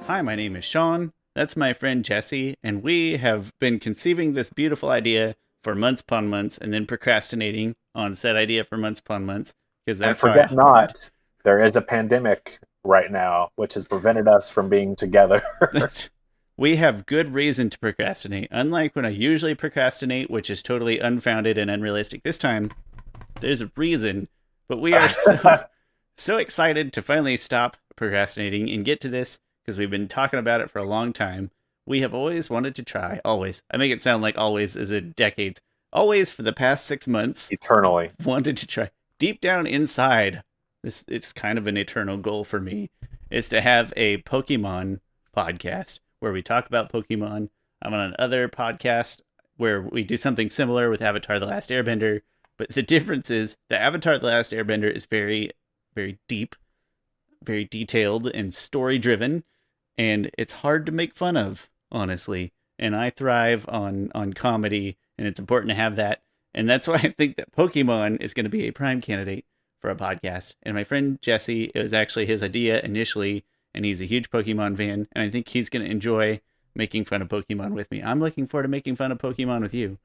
Hi, my name is Sean. That's my friend Jesse, and we have been conceiving this beautiful idea for months upon months and then procrastinating on said idea for months upon months because And that's how forget hard. not, there is a pandemic right now, which has prevented us from being together. That's we have good reason to procrastinate. Unlike when I usually procrastinate, which is totally unfounded and unrealistic. This time, there's a reason, but we are so excited to finally stop procrastinating and get to this because we've been talking about it for a long time. We have always wanted to try, always. I make it sound like always is in decades. Always for the past 6 months, Eternally. wanted to try. Deep down inside, this it's kind of an eternal goal for me, is to have a Pokemon podcast where we talk about Pokemon. I'm on another podcast where we do something similar with Avatar: The Last Airbender, but the difference is the Avatar: The Last Airbender is very, very deep, very detailed, and story driven, and it's hard to make fun of, honestly. And I thrive on comedy, and it's important to have that. And that's why I think that Pokemon is going to be a prime candidate for a podcast. And my friend Jesse, it was actually his idea initially, and he's a huge Pokemon fan, and I think he's going to enjoy making fun of Pokemon with me. I'm looking forward to making fun of Pokemon with you.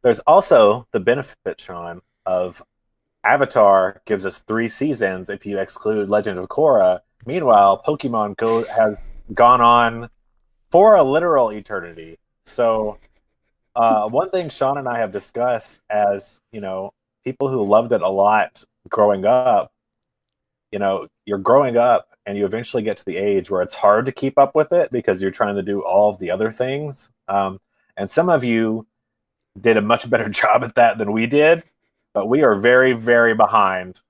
There's also the benefit, Sean, of Avatar gives us 3 seasons if you exclude Legend of Korra. Meanwhile, has gone on for a literal eternity. So, one thing Sean and I have discussed as, people who loved it a lot growing up, you're growing up and you eventually get to the age where it's hard to keep up with it because you're trying to do all of the other things. And some of you did a much better job at that than we did, but we are very, very behind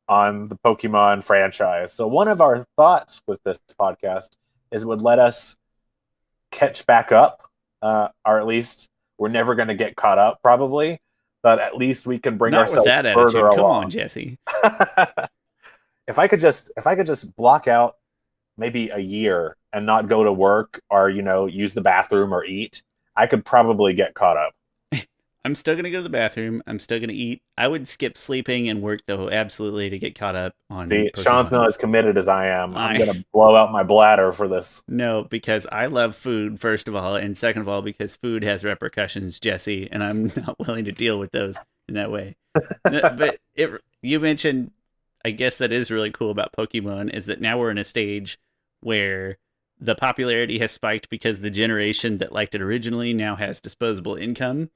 on the Pokemon franchise. So one of our thoughts with this podcast is it would let us catch back up, or at least we're never going to get caught up probably, but at least we can bring Not with ourselves that further attitude. Come on, along. Jesse. If I could just block out maybe a year and not go to work or use the bathroom or eat, I could probably get caught up. I'm still gonna go to the bathroom. I'm still gonna eat. I would skip sleeping and work though, absolutely, to get caught up on See, Sean's Pokemon. not as committed as I am. I'm I gonna blow out my bladder for this. No, because I love food, first of all, and second of all, because food has repercussions, Jesse, and I'm not willing to deal with those in that way. But you mentioned, I guess that is really cool about Pokemon is that now we're in a stage where the popularity has spiked because the generation that liked it originally now has disposable income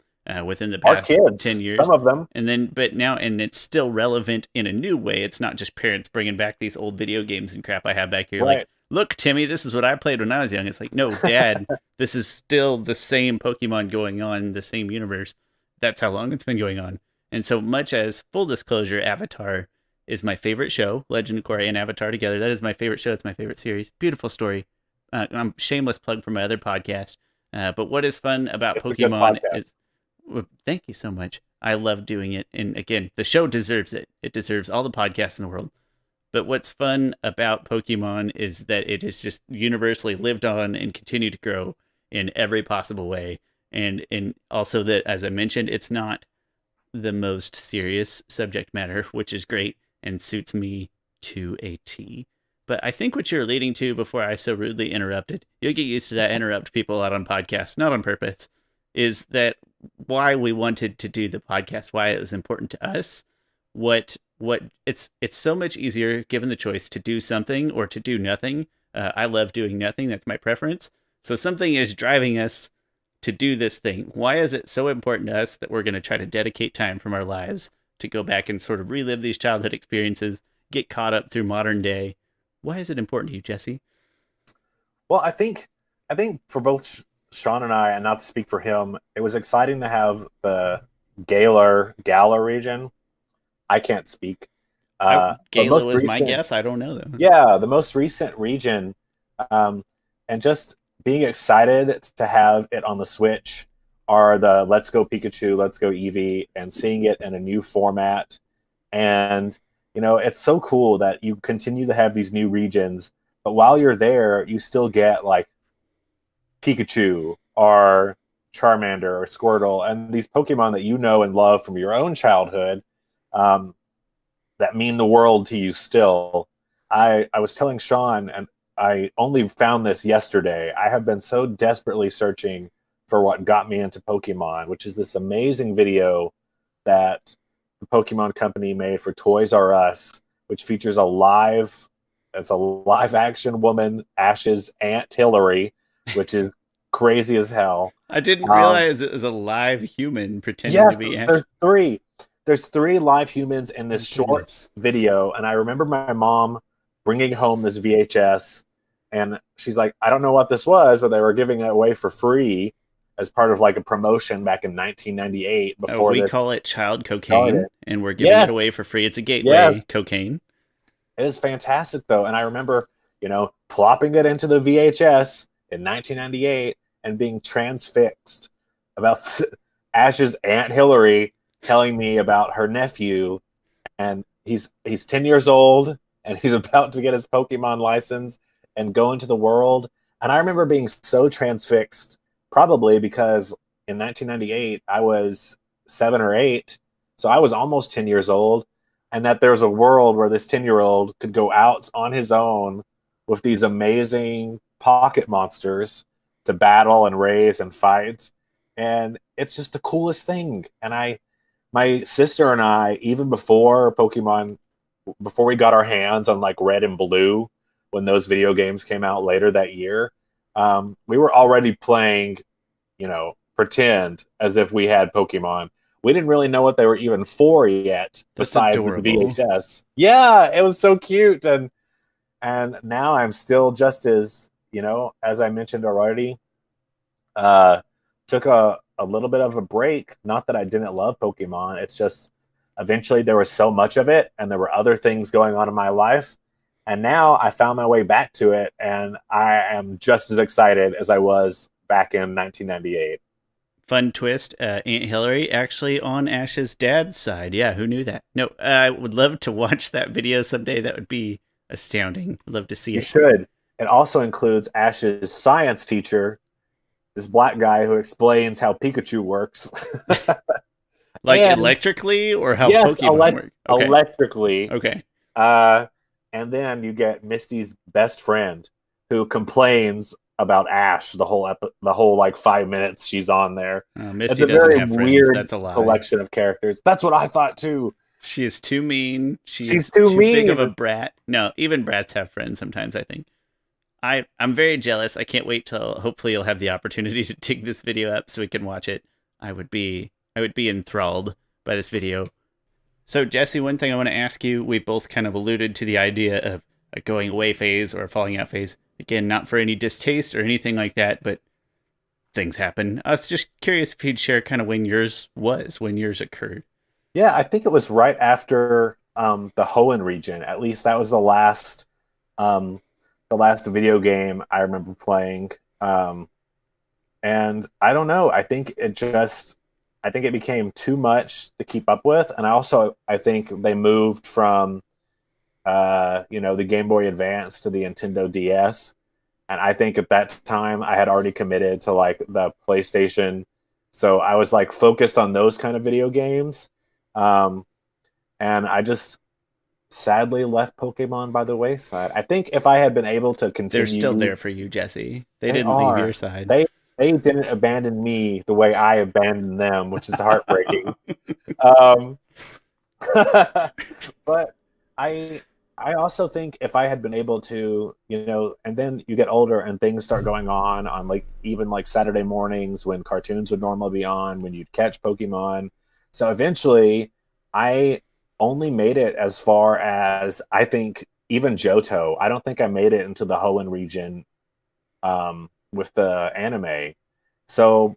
within the Our past 10 kids, some years. of them, And then, but now, and it's still relevant in a new way. It's not just parents bringing back these old video games and crap I have back here. Like, right? look, Timmy, this is what I played when I was young. It's like, no, Dad, this is still the same Pokemon going on, the same universe. That's how long it's been going on. And so much as full disclosure, Avatar is my favorite show. Legend of Korra and Avatar together. That is my favorite show. It's my favorite series. Beautiful story. I'm shameless plug for my other podcast. But what is fun about It's a good Pokemon podcast. is, well, thank you so much. I love doing it. And again, the show deserves it. It deserves all the podcasts in the world. But what's fun about Pokemon is that it has just universally lived on and continued to grow in every possible way. And also that, as I mentioned, it's not the most serious subject matter, which is great and suits me to a T. But I think what you're leading to before I so rudely interrupted, you'll get used to that, interrupt people out on podcasts, not on purpose, is that why we wanted to do the podcast, why it was important to us, what it's so much easier given the choice to do something or to do nothing. I love doing nothing. That's my preference. So something is driving us to do this thing. Why is it so important to us that we're going to try to dedicate time from our lives to go back and sort of relive these childhood experiences, get caught up through modern day? Why is it important to you, Jesse? Well, I think for both Sean and I, and not to speak for him, it was exciting to have the Gala region. I can't speak. But Gala most was my recent, guess. I don't know though. yeah, the most recent region, um, and just being excited to have it on the Switch are the Let's Go Pikachu, Let's Go Eevee, and seeing it in a new format. And it's so cool that you continue to have these new regions, but while you're there, you still get like Pikachu or Charmander or Squirtle, and these Pokemon that you know and love from your own childhood, um, that mean the world to you still. I was telling Sean, and I only found this yesterday. I have been so desperately searching for what got me into Pokemon, which is this amazing video that the Pokemon Company made for Toys R Us, which features it's a live action woman, Ash's Aunt Hillary, which is crazy as hell. I didn't Um, realize it was a live human pretending to yes, be Ash. there's three. There's three live humans in Oh this short goodness. video, and I remember my mom bringing home this VHS, and she's like, "I don't know what this was, but they were giving it away for free as part of like a promotion back in 1998 Oh, before we this call it child started." cocaine, and we're giving it Yes, away for free. It's a gateway yes, cocaine. it is fantastic though, and I remember, plopping it into the VHS in 1998 and being transfixed about Ash's Aunt Hillary telling me about her nephew, and he's 10 years old and he's about to get his Pokemon license and go into the world. And I remember being so transfixed, probably because in 1998 I was 7 or 8, so I was almost 10 years old, and that there's a world where this 10-year-old could go out on his own with these amazing pocket monsters to battle and raise and fight. And it's just the coolest thing. And my sister and I, even before Pokemon, before we got our hands on like Red and Blue, when those video games came out later that year, we were already playing, pretend as if we had Pokemon. We didn't really know what they were even for yet, That's besides this adorable. VHS. Yeah, it was so cute, and now I'm still just as, as I mentioned already, uh, took a little bit of a break. Not that I didn't love Pokemon. It's just eventually there was so much of it and there were other things going on in my life. And now I found my way back to it, and I am just as excited as I was back in 1998. Fun twist. Aunt Hillary actually on Ash's dad's side. Yeah, who knew that? No, I would love to watch that video someday. That would be astounding. I'd love to see You it. should. It also includes Ash's science teacher, this black guy who explains how Pikachu works. Like And electrically or how yes, Pokemon work? Okay. electrically. Okay. Uh, and then you get Misty's best friend who complains about Ash the whole like 5 minutes she's on there. It's Misty a doesn't very have friends. weird That's a lie. collection of characters. That's what I thought too. She is too mean. She She's is too too big of a mean. brat. No, even brats have friends sometimes, I think. I'm very jealous. I can't wait till hopefully you'll have the opportunity to dig this video up so we can watch it. I would be enthralled by this video. So Jesse, one thing I want to ask you, we both kind of alluded to the idea of a going away phase or a falling out phase. Again, not for any distaste or anything like that, but things happen. I was just curious if you'd share kind of when yours occurred. Yeah, I think it was right after the Hoenn region. At least that was um, the last video game I remember playing. And I don't know. I think it became too much to keep up with. And I think they moved from, the Game Boy Advance to the Nintendo DS. And I think at that time I had already committed to like the PlayStation. So I was like focused on those kind of video games. Um, and I just sadly left Pokemon by the wayside. I think if I had been able to They're still continue, there for you, Jesse. They they didn't leave your are. side. They didn't abandon me the way I abandoned them, which is heartbreaking. Um, but I I also think if I had been able to, and then you get older and things start going on like even like Saturday mornings when cartoons would normally be on, when you'd catch Pokemon. So eventually I only made it as far as I think even Johto. I don't think I made it into the Hoenn region with the anime. So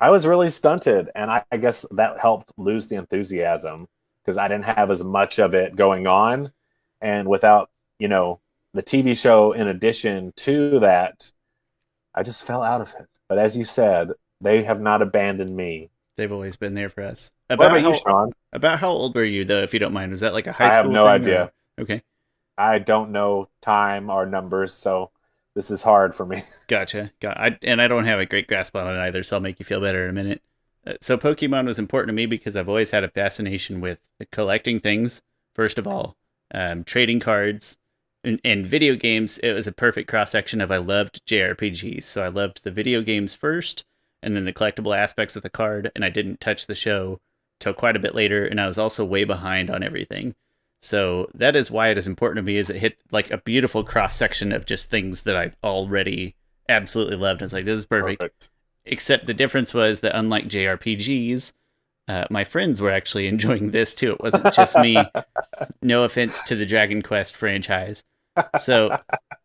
I was really stunted, and I guess that helped lose the enthusiasm because I didn't have as much of it going on, and without the TV show in addition to that, I just fell out of it. But as you said, they have not abandoned me. They've always been there for us. What about you, Sean? About how old were you though, if you don't mind? Was that like a high I have school no thing or idea. okay? I don't know time or numbers, so this is hard for me. Gotcha. And I don't have a great grasp on it either, so I'll make you feel better in a minute. So Pokemon was important to me because I've always had a fascination with collecting things. First of all, trading cards, in video games, it was a perfect cross section of I loved JRPGs. So I loved the video games first, and then the collectible aspects of the card, and I didn't touch the show till quite a bit later, and I was also way behind on everything. So that is why it is important to me, is it hit like a beautiful cross section of just things that I already absolutely loved. I was like, this is perfect. Except the difference was that unlike JRPGs, my friends were actually enjoying this too. It wasn't just me. No offense to the Dragon Quest franchise. So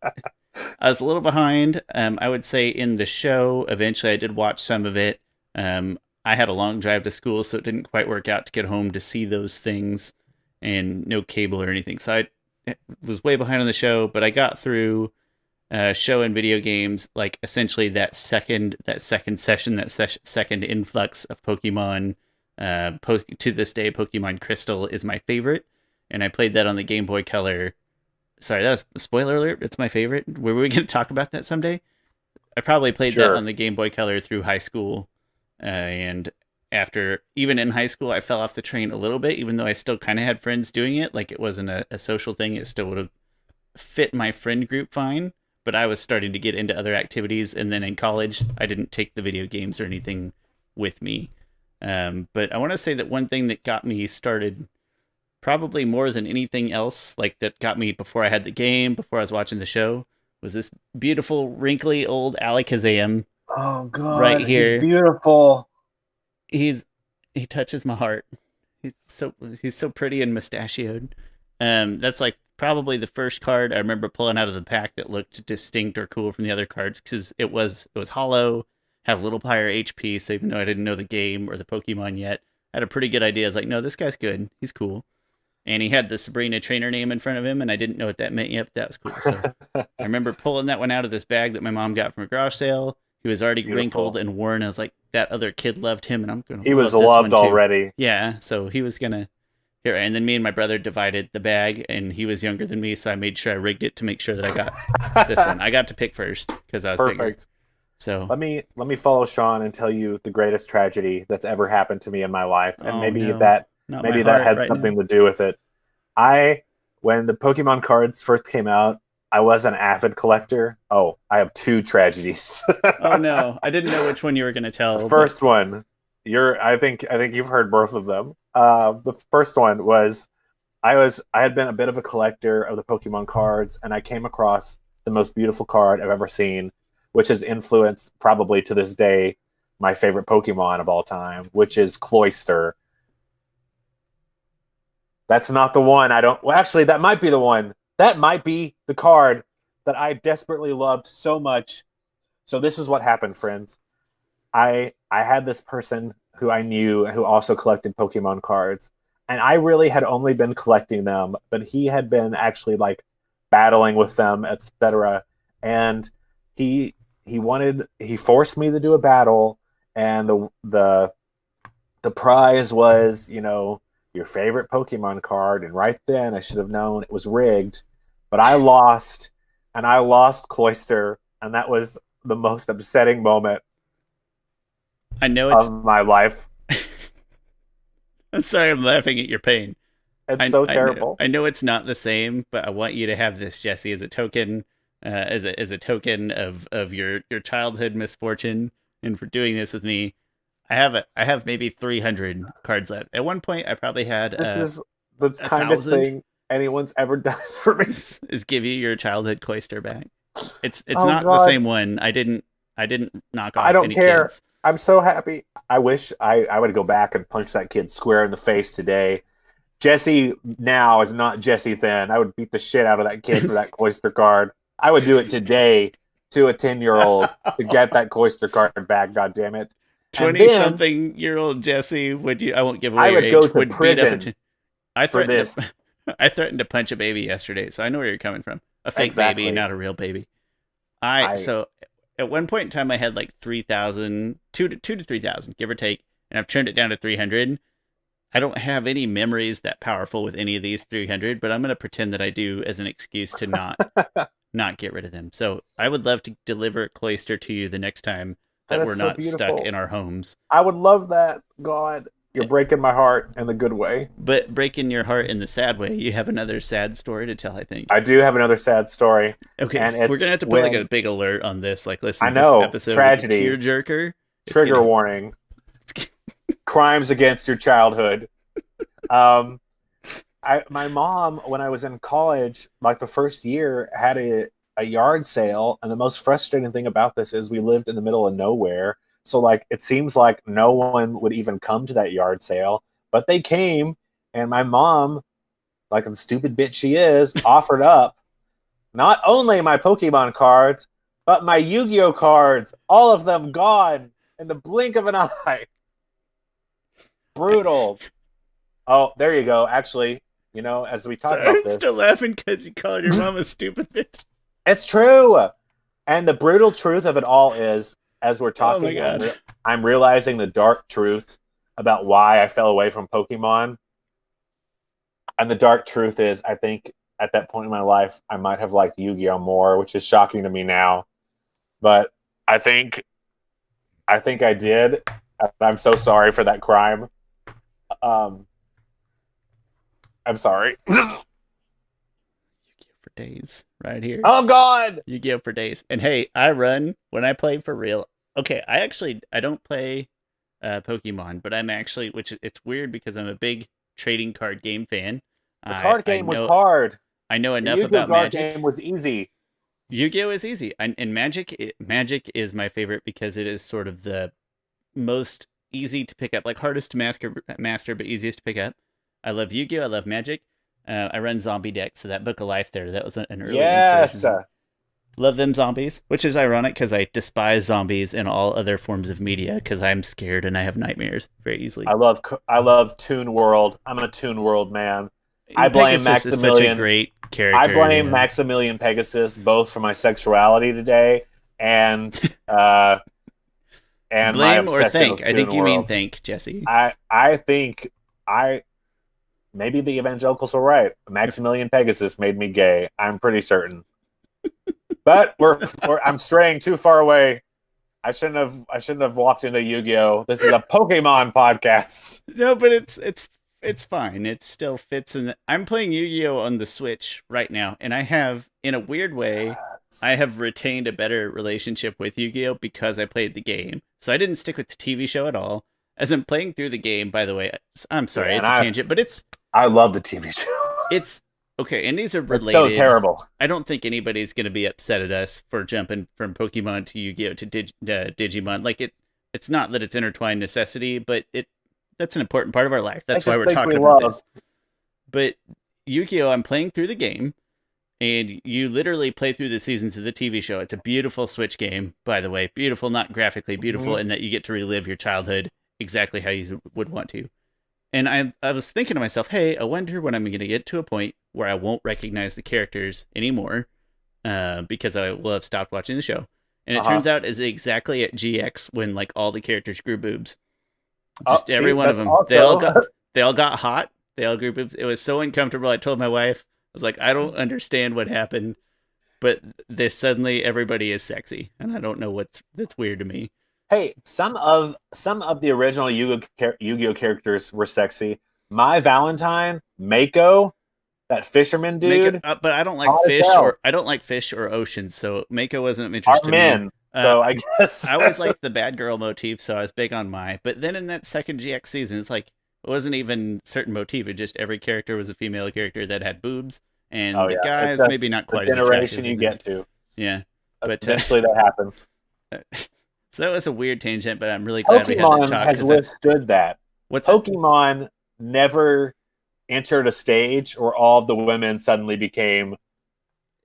I was a little behind. I would say in the show, eventually I did watch some of it. I had a long drive to school, so it didn't quite work out to get home to see those things, and no cable or anything. So I was way behind on the show, but I got through show and video games, like essentially that second session, second influx of Pokemon. To this day, Pokemon Crystal is my favorite, and I played that on the Game Boy Color. Sorry, that was a spoiler alert. It's my favorite. Were we going to talk about that someday? I probably played that on the Game Boy Color through high school, and after, even in high school, I fell off the train a little bit, even though I still kind of had friends doing it. Like, it wasn't a social thing. It still would have fit my friend group fine, but I was starting to get into other activities. And then in college, I didn't take the video games or anything with me. But I want to say that one thing that got me started, probably more than anything else, like that got me before I had the game, before I was watching the show, was this beautiful, wrinkly old Alakazam. Oh God, right here. He's beautiful. He touches my heart. He's so pretty and mustachioed. That's like probably the first card I remember pulling out of the pack that looked distinct or cool from the other cards, because it was hollow, had a little higher HP. So even though I didn't know the game or the Pokemon yet, I had a pretty good idea. I was like, no, this guy's good. He's cool. And he had the Sabrina trainer name in front of him, and I didn't know what that meant yet, but that was cool. So I remember pulling that one out of this bag that my mom got from a garage sale. He was already wrinkled and worn. I was like, that other kid loved him, and I'm going to He was loved already. Yeah, so he was going to... Here, and then me and my brother divided the bag, and he was younger than me, so I made sure I rigged it to make sure that I got this one. I got to pick first, because I was bigger. So let me follow Sean and tell you the greatest tragedy that's ever happened to me in my life, and maybe that had something to do with it. When the Pokemon cards first came out, I was an avid collector. Oh, I have two tragedies. Oh no, I didn't know which one you were going to tell. The first one, I think you've heard both of them. The first one was I had been a bit of a collector of the Pokemon cards, and I came across the most beautiful card I've ever seen, which has influenced, probably to this day, my favorite Pokemon of all time, which is Cloyster. That's not the one. Actually, that might be the one. That might be the card that I desperately loved so much. So this is what happened, friends. I had this person who I knew who also collected Pokemon cards, and I really had only been collecting them, but he had been actually like battling with them, etc. And he forced me to do a battle, and the prize was, your favorite Pokemon card, and right then I should have known it was rigged, but I lost, and I lost Cloyster, and that was the most upsetting moment of my life. I'm sorry, I'm laughing at your pain. It's so terrible. I know it's not the same, but I want you to have this, Jesse, as a token, as a token of your childhood misfortune, and for doing this with me. I have maybe 300 cards left. At one point, I probably had the kind of thing anyone's ever done for me. Is give you your childhood Cloyster back. It's not the same one. I didn't knock off. I don't any care. Kids. I'm so happy. I wish I would go back and punch that kid square in the face today. Jesse now is not Jesse then. I would beat the shit out of that kid for that Cloyster card. I would do it today to a 10-year-old to get that Cloyster card back. God damn it! 20-something-year-old Jesse, I won't give away I your would age, go to prison for this. I threatened to punch a baby yesterday, so I know where you're coming from. A fake baby, not a real baby. So at one point in time, I had like 3,000, 2,000 to 3,000, give or take, and I've turned it down to 300. I don't have any memories that powerful with any of these 300, but I'm going to pretend that I do as an excuse to not get rid of them. So I would love to deliver Cloyster to you the next time that we're not stuck in our homes. I would love that. God, You're breaking my heart in the good way. But breaking your heart in the sad way, you have another sad story to tell, I think. I do have another sad story, Okay, and we're it's gonna have to put like a when big alert on this. Like, I listen, this know episode is a tragedy. tearjerker. It's Trigger gonna. warning: crimes against your childhood. Um, my mom, when I was in college, like the first year, had a yard sale, and the most frustrating thing about this is we lived in the middle of nowhere. So like it seems like no one would even come to that yard sale, but they came, and my mom, like the stupid bitch she is, offered up not only my Pokemon cards, but my Yu-Gi-Oh cards, all of them gone in the blink of an eye. Brutal. Oh, there you go. Actually, as we talk Sorry, about I'm this, still laughing because you called your mom a stupid bitch. it's true. And the brutal truth of it all is, as we're Oh my talking, god. I'm realizing the dark truth about why I fell away from Pokemon. And the dark truth is, I think at that point in my life, I might have liked Yu-Gi-Oh more, which is shocking to me now. But I think I did. I'm so sorry for that crime. Um, I'm sorry. Yu-Gi-Oh for days, right here. Oh God! Yu-Gi-Oh for days. And hey, I run when I play for real. Okay, I don't play Pokemon, but I'm actually, which it's weird because I'm a big trading card game fan. The I card I game was know hard. I know The enough Yu-Gi-Oh about card Magic. game was easy. Yu-Gi-Oh is easy, and Magic is my favorite because it is sort of the most easy to pick up, like hardest to master, but easiest to pick up. I love Yu-Gi-Oh. I love Magic. I run Zombie Deck, so that Book of Life there, that was an early inspiration Yes. for me. Love them zombies, which is ironic because I despise zombies in all other forms of media because I'm scared and I have nightmares very easily. I love Toon World. I'm a Toon World man. I blame Pegasus is such a Maximilian. great I character. blame Yeah. Maximilian Pegasus both for my sexuality today and my Blame or obsession thank? with I think Toon you mean World. thank, Jesse. I think I maybe the evangelicals are right. Maximilian Pegasus made me gay. I'm pretty certain. But I'm straying too far away. I shouldn't have walked into Yu-Gi-Oh. This is a Pokemon podcast. No, but it's fine. It still fits in. I'm playing Yu-Gi-Oh on the Switch right now, and I have, in a weird way, I have retained a better relationship with Yu-Gi-Oh because I played the game. So I didn't stick with the TV show at all. As I'm playing through the game, by the way, I'm sorry, Yeah, and it's a tangent, but I love the TV show. it's okay, and these are It's so related. terrible. I don't think anybody's going to be upset at us for jumping from Pokemon to Yu-Gi-Oh to Digimon. Like it's not that it's intertwined necessity, but that's an important part of our life. That's why just we're think we talking about love. this. But Yu-Gi-Oh, I'm playing through the game, and you literally play through the seasons of the TV show. It's a beautiful Switch game, by the way. Beautiful, not graphically beautiful, Mhm. in that you get to relive your childhood exactly how you would want to. And I was thinking to myself, hey, I wonder when I'm going to get to a point where I won't recognize the characters anymore because I will have stopped watching the show. And it Uh-huh. turns out is exactly at GX when like all the characters grew boobs. Oh, Just every see, one of that's them. also They all got hot. They all grew boobs. It was so uncomfortable. I told my wife, I was like, I don't understand what happened, but this suddenly everybody is sexy, and I don't know that's weird to me. hey, some of the original Yu-Gi-Oh characters were sexy. My Valentine, Mako, that fisherman Make it dude, up, but I don't like hot as fish hell. or oceans, so Mako wasn't of Are interest to me. men, Uh, so I guess I always liked the bad girl motif, so I was big on Mai. But then in that second GX season, it's like it wasn't even certain motif. It just every character was a female character that had boobs, oh and the yeah, it's guys just maybe not the quite as generation attractive you as them. get to. Yeah, but Eventually, that happens. so that was a weird tangent. But I'm really glad we had that Pokemon talk has because that withstood that. what's that? Pokemon never entered a stage where all of the women suddenly became It did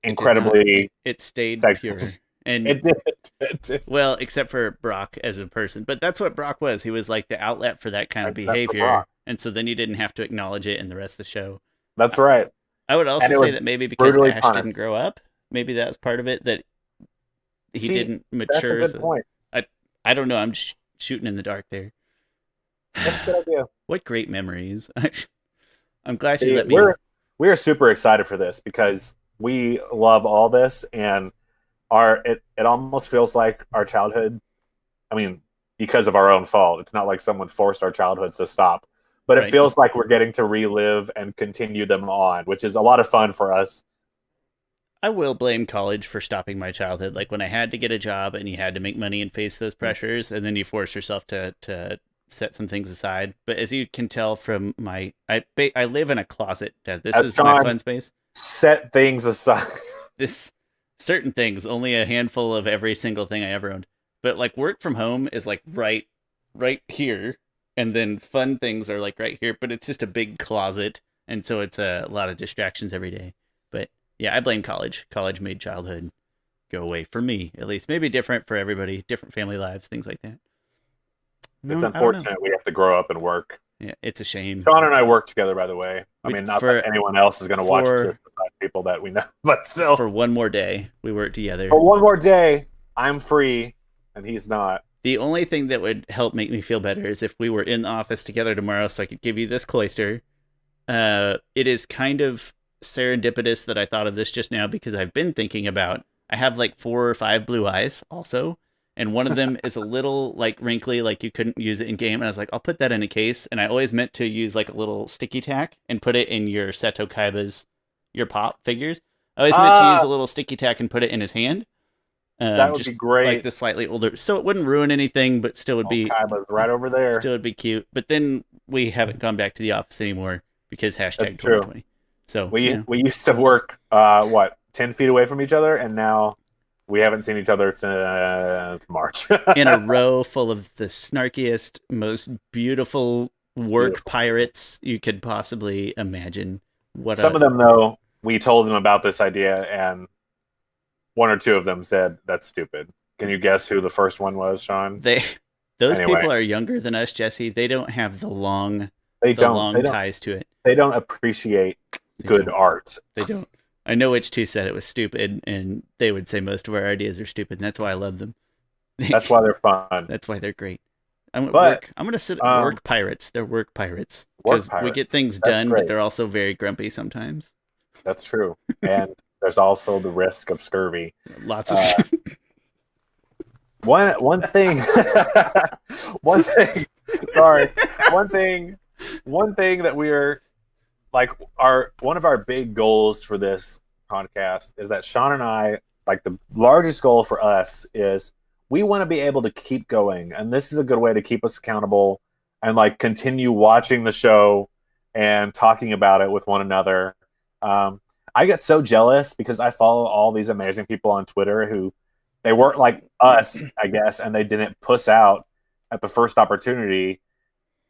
not. incredibly It stayed sexual. pure, and It did. It did. well, except for Brock as a person. But that's what Brock was. He was like the outlet for that kind of Except for behavior. Brock. And so then you didn't have to acknowledge it in the rest of the show. That's right. I would And also it say was that maybe because brutally Ash didn't punished. grow up, maybe that was part of it, that he See, didn't that's a mature as good a. point. I don't know. I'm shooting in the dark there. That's a good idea. What great memories. I'm glad you See, let me. we're super excited for this because we love all this and it almost feels like our childhood. I mean, because of our own fault. It's not like someone forced our childhoods to stop. But it Right. feels like we're getting to relive and continue them on, which is a lot of fun for us. I will blame college for stopping my childhood. Like when I had to get a job and you had to make money and face those pressures, and then you force yourself to set some things aside. But as you can tell from I live in a closet. This As is my Sean fun space. set things aside. This certain things, only a handful of every single thing I ever owned. But like work from home is like right here, and then fun things are like right here. But it's just a big closet, and so it's a lot of distractions every day. But yeah, I blame college. College made childhood go away for me, at least. Maybe different for everybody, different family lives, things like that. It's No, I don't know. unfortunate we have to grow up and work. Yeah, it's a shame. Sean and I work together, by the way. I We mean, not that for anyone else is going to watch for this besides people that we know, but for still. one more day, we work together. For one more day, I'm free, and he's not. The only thing that would help make me feel better is if we were in the office together tomorrow, so I could give you this cloister. It is kind of serendipitous that I thought of this just now because I've been thinking about. I have like 4 or 5 blue eyes also, and one of them is a little like wrinkly, like you couldn't use it in game. And I was like, I'll put that in a case. And I always meant to use like a little sticky tack and put it in your Seto Kaiba's your pop figures. I always meant to use a little sticky tack and put it in his hand. That would Just be great. like the slightly older, so it wouldn't ruin anything, but still would be Kaiba's right over there. still would be cute. But then we haven't gone back to the office anymore because hashtag That's true. 2020. So We used to work 10 feet away from each other, and now we haven't seen each other since March. in a row full of the snarkiest, most beautiful work pirates you could possibly imagine. Some of them, though, we told them about this idea, and 1 or 2 of them said, "That's stupid." Can you guess who the first one was, Sean? Those Anyway. people are younger than us, Jesse. They don't have the long ties to it. They don't appreciate good art. They don't. I know which 2 said it was stupid, and they would say most of our ideas are stupid, and that's why I love them. That's why they're fun. That's why they're great. I'm But, gonna sit work pirates. They're work pirates because we get things done, but they're also very grumpy sometimes. That's true, and there's also the risk of scurvy. Lots of one thing. Sorry, one thing that we're like one of our big goals for this podcast is that Sean and I, like, the largest goal for us is we want to be able to keep going, and this is a good way to keep us accountable and like continue watching the show and talking about it with one another. I get so jealous because I follow all these amazing people on Twitter who they weren't like us, I guess, and they didn't puss out at the first opportunity.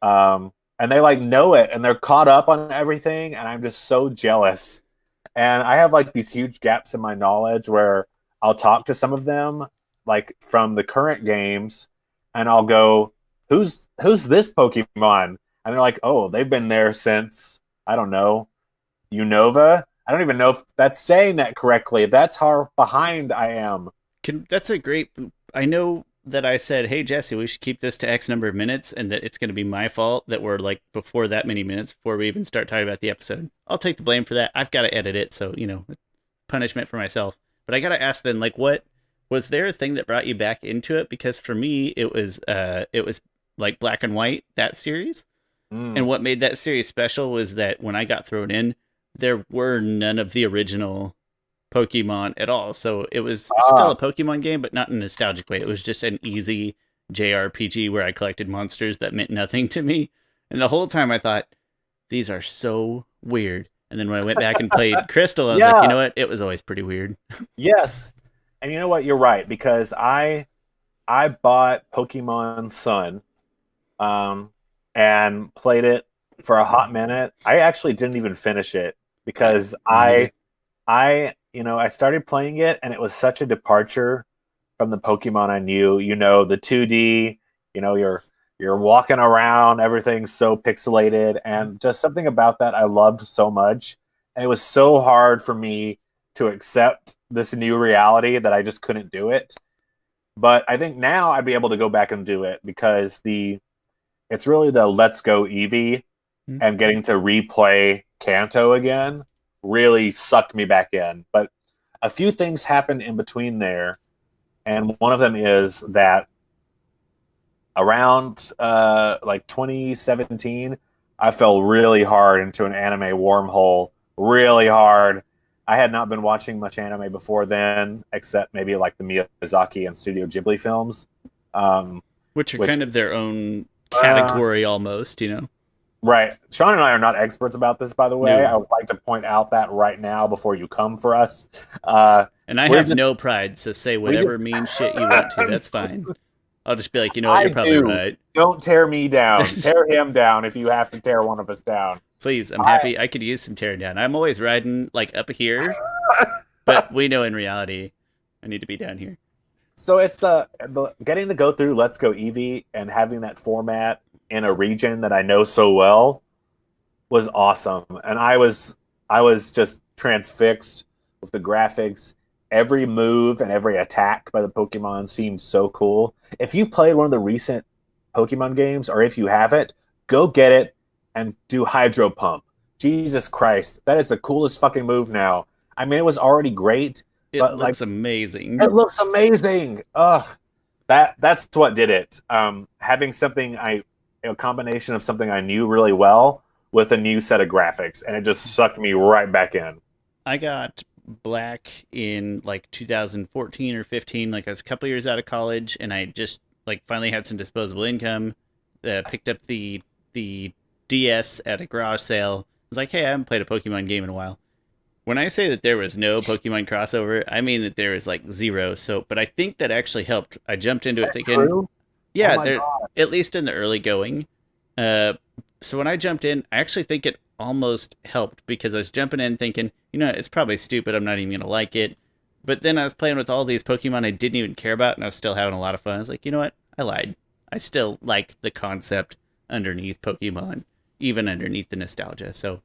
And they like know it and they're caught up on everything. And I'm just so jealous. And I have like these huge gaps in my knowledge where I'll talk to some of them like from the current games and I'll go, who's this Pokemon? And they're like, oh, they've been there since, I don't know, Unova. I don't even know if that's saying that correctly. That's how behind I am. That's a great. I know that I said, hey, Jesse, we should keep this to X number of minutes, and that it's going to be my fault that we're like before that many minutes before we even start talking about the episode. I'll take the blame for that. I've got to edit it, so, punishment for myself. But I got to ask then, like, what was there a thing that brought you back into it? Because for me, it was like Black and White, that series. And what made that series special was that when I got thrown in, there were none of the original Pokemon at all. So it was still a Pokemon game, but not in a nostalgic way. It was just an easy JRPG where I collected monsters that meant nothing to me. And the whole time I thought, these are so weird. And then when I went back and played Crystal, I was like, you know what? It was always pretty weird. Yes. And you know what? You're right, because I bought Pokemon Sun and played it for a hot minute. I actually didn't even finish it because I started playing it and it was such a departure from the Pokemon I knew. The 2D, you're walking around, everything's so pixelated, and just something about that I loved so much. And it was so hard for me to accept this new reality that I just couldn't do it. But I think now I'd be able to go back and do it because it's really the Let's Go Eevee and getting to replay Kanto again really sucked me back in. But a few things happened in between there, and one of them is that around like 2017, I fell really hard into an anime wormhole. Really hard. I had not been watching much anime before then, except maybe like the Miyazaki and Studio Ghibli films, um, Which are which kind of their own uh, category almost, you know? right. Sean and I are not experts about this, by the way. I No. would like to point out that right now before you come for us. Uh, And I we're have just no pride, so say we just whatever mean shit you want to. That's fine. I'll just be like, you know what, you're I probably do. right. Don't tear me down. Tear him down if you have to tear one of us down. Please, I'm I happy. I could use some tearing down. I'm always riding like up here, but we know in reality, I need to be down here. So it's the getting to go through Let's Go Eevee and having that format in a region that I know so well was awesome. And I was just transfixed with the graphics. Every move and every attack by the Pokemon seemed so cool. If you've played one of the recent Pokemon games, or if you haven't, go get it and do Hydro Pump. Jesus Christ, that is the coolest fucking move now. I mean, it was already great, It but like looks amazing. it looks amazing. Ugh, that's what did it. Having something a combination of something I knew really well with a new set of graphics, and it just sucked me right back in. I got black in like 2014 or 15. Like I was a couple years out of college, and I just like finally had some disposable income. Picked up the DS at a garage sale. I was like, hey, I haven't played a Pokemon game in a while. When I say that there was no Pokemon crossover, I mean that there was like zero. So, but I think that actually helped. I jumped Is into it that thinking, true? Oh yeah, my there god! at least in the early going. Uh, so when I jumped in, I actually think it almost helped because I was jumping in thinking, you know, it's probably stupid. I'm not even gonna like it. But then I was playing with all these Pokemon I didn't even care about, and I was still having a lot of fun. I was like, you know what? I lied. I still like the concept underneath Pokemon, even underneath the nostalgia. So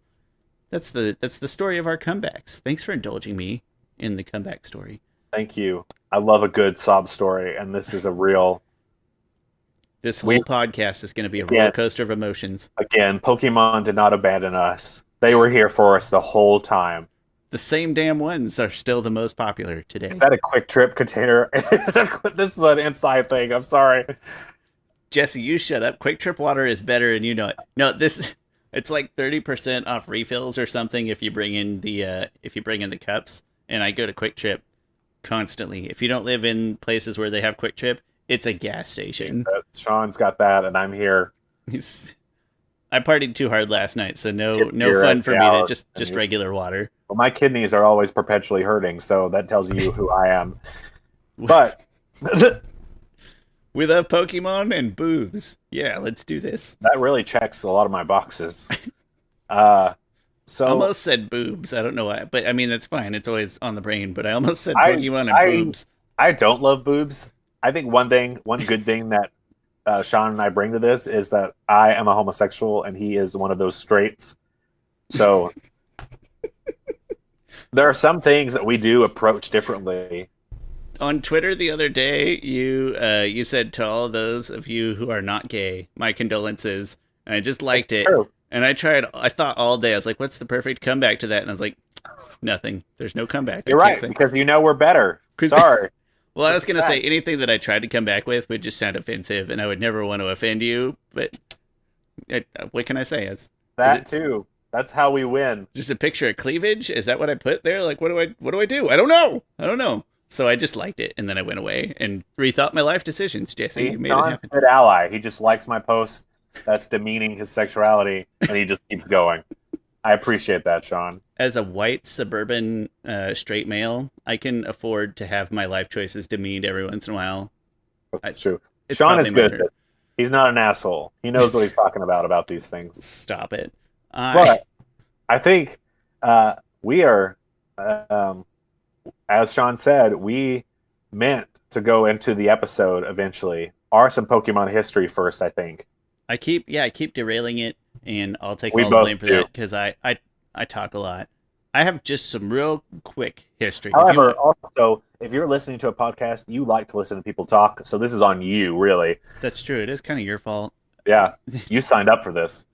that's the story of our comebacks. Thanks for indulging me in the comeback story. Thank you. I love a good sob story, and this is a real. This We whole podcast is going to be a roller again, coaster of emotions. Pokemon did not abandon us. They were here for us the whole time. The same damn ones are still the most popular Is today. that a quick trip container? This is an inside thing. I'm sorry. Jesse, you shut up. Quick Trip water is better, and you know it. No, this it's like 30% off refills or something if you bring in the cups. And I go to Quick Trip constantly. If you don't live in places where they have Quick Trip, it's a gas station. Sean's got that, and I'm here. I partied too hard last night, so no Here fun at for the me to hour. just regular water. Well, my kidneys are always perpetually hurting, so that tells you who I am. But that We love Pokemon and boobs. Yeah, let's do this. really checks a lot of my boxes. Uh, so Almost said boobs. I don't know why, but I mean that's fine. It's always on the brain. But I almost said I Pokemon and I boobs. I don't love boobs. I think one good thing that Sean and I bring to this is that I am a homosexual and he is one of those straights. So there are some things that we do approach differently. On Twitter the other day, you said to all those of you who are not gay, my condolences. And I just liked it. True. And I thought all day, I was like, what's the perfect comeback to that? And I was like, nothing. There's no comeback. I You're can't right say. because you know we're better. 'Cause- Sorry. Well, I was It's going to say fact. anything that I tried to come back with would just sound offensive, and I would never want to offend you. But what can I say? Is That it too. That's how we win. just a picture of cleavage? Is that what I put there? Like, what do I do? I don't know. I don't know. So I just liked it, and then I went away and rethought my life decisions. Jesse, See, you made it Sean's happen. a good ally. He just likes my posts. That's demeaning his sexuality, and he just keeps going. I appreciate that, Sean. As a white suburban straight male, I can afford to have my life choices demeaned every once in a while. That's true. It's Sean probably is my good at turn. this. He's not an asshole. He knows what he's talking about these things. Stop it. But I think we are, um, as Sean said, we meant to go into the episode eventually. Are some Pokemon history first, I think. I keep derailing it, and I'll take We all the both blame for do. that because I talk a lot. I have just some real quick history. However, also, if you're listening to a podcast, you like to listen to people talk. So this is on you, really. That's true. It is kind of your fault. Yeah. You signed up for this.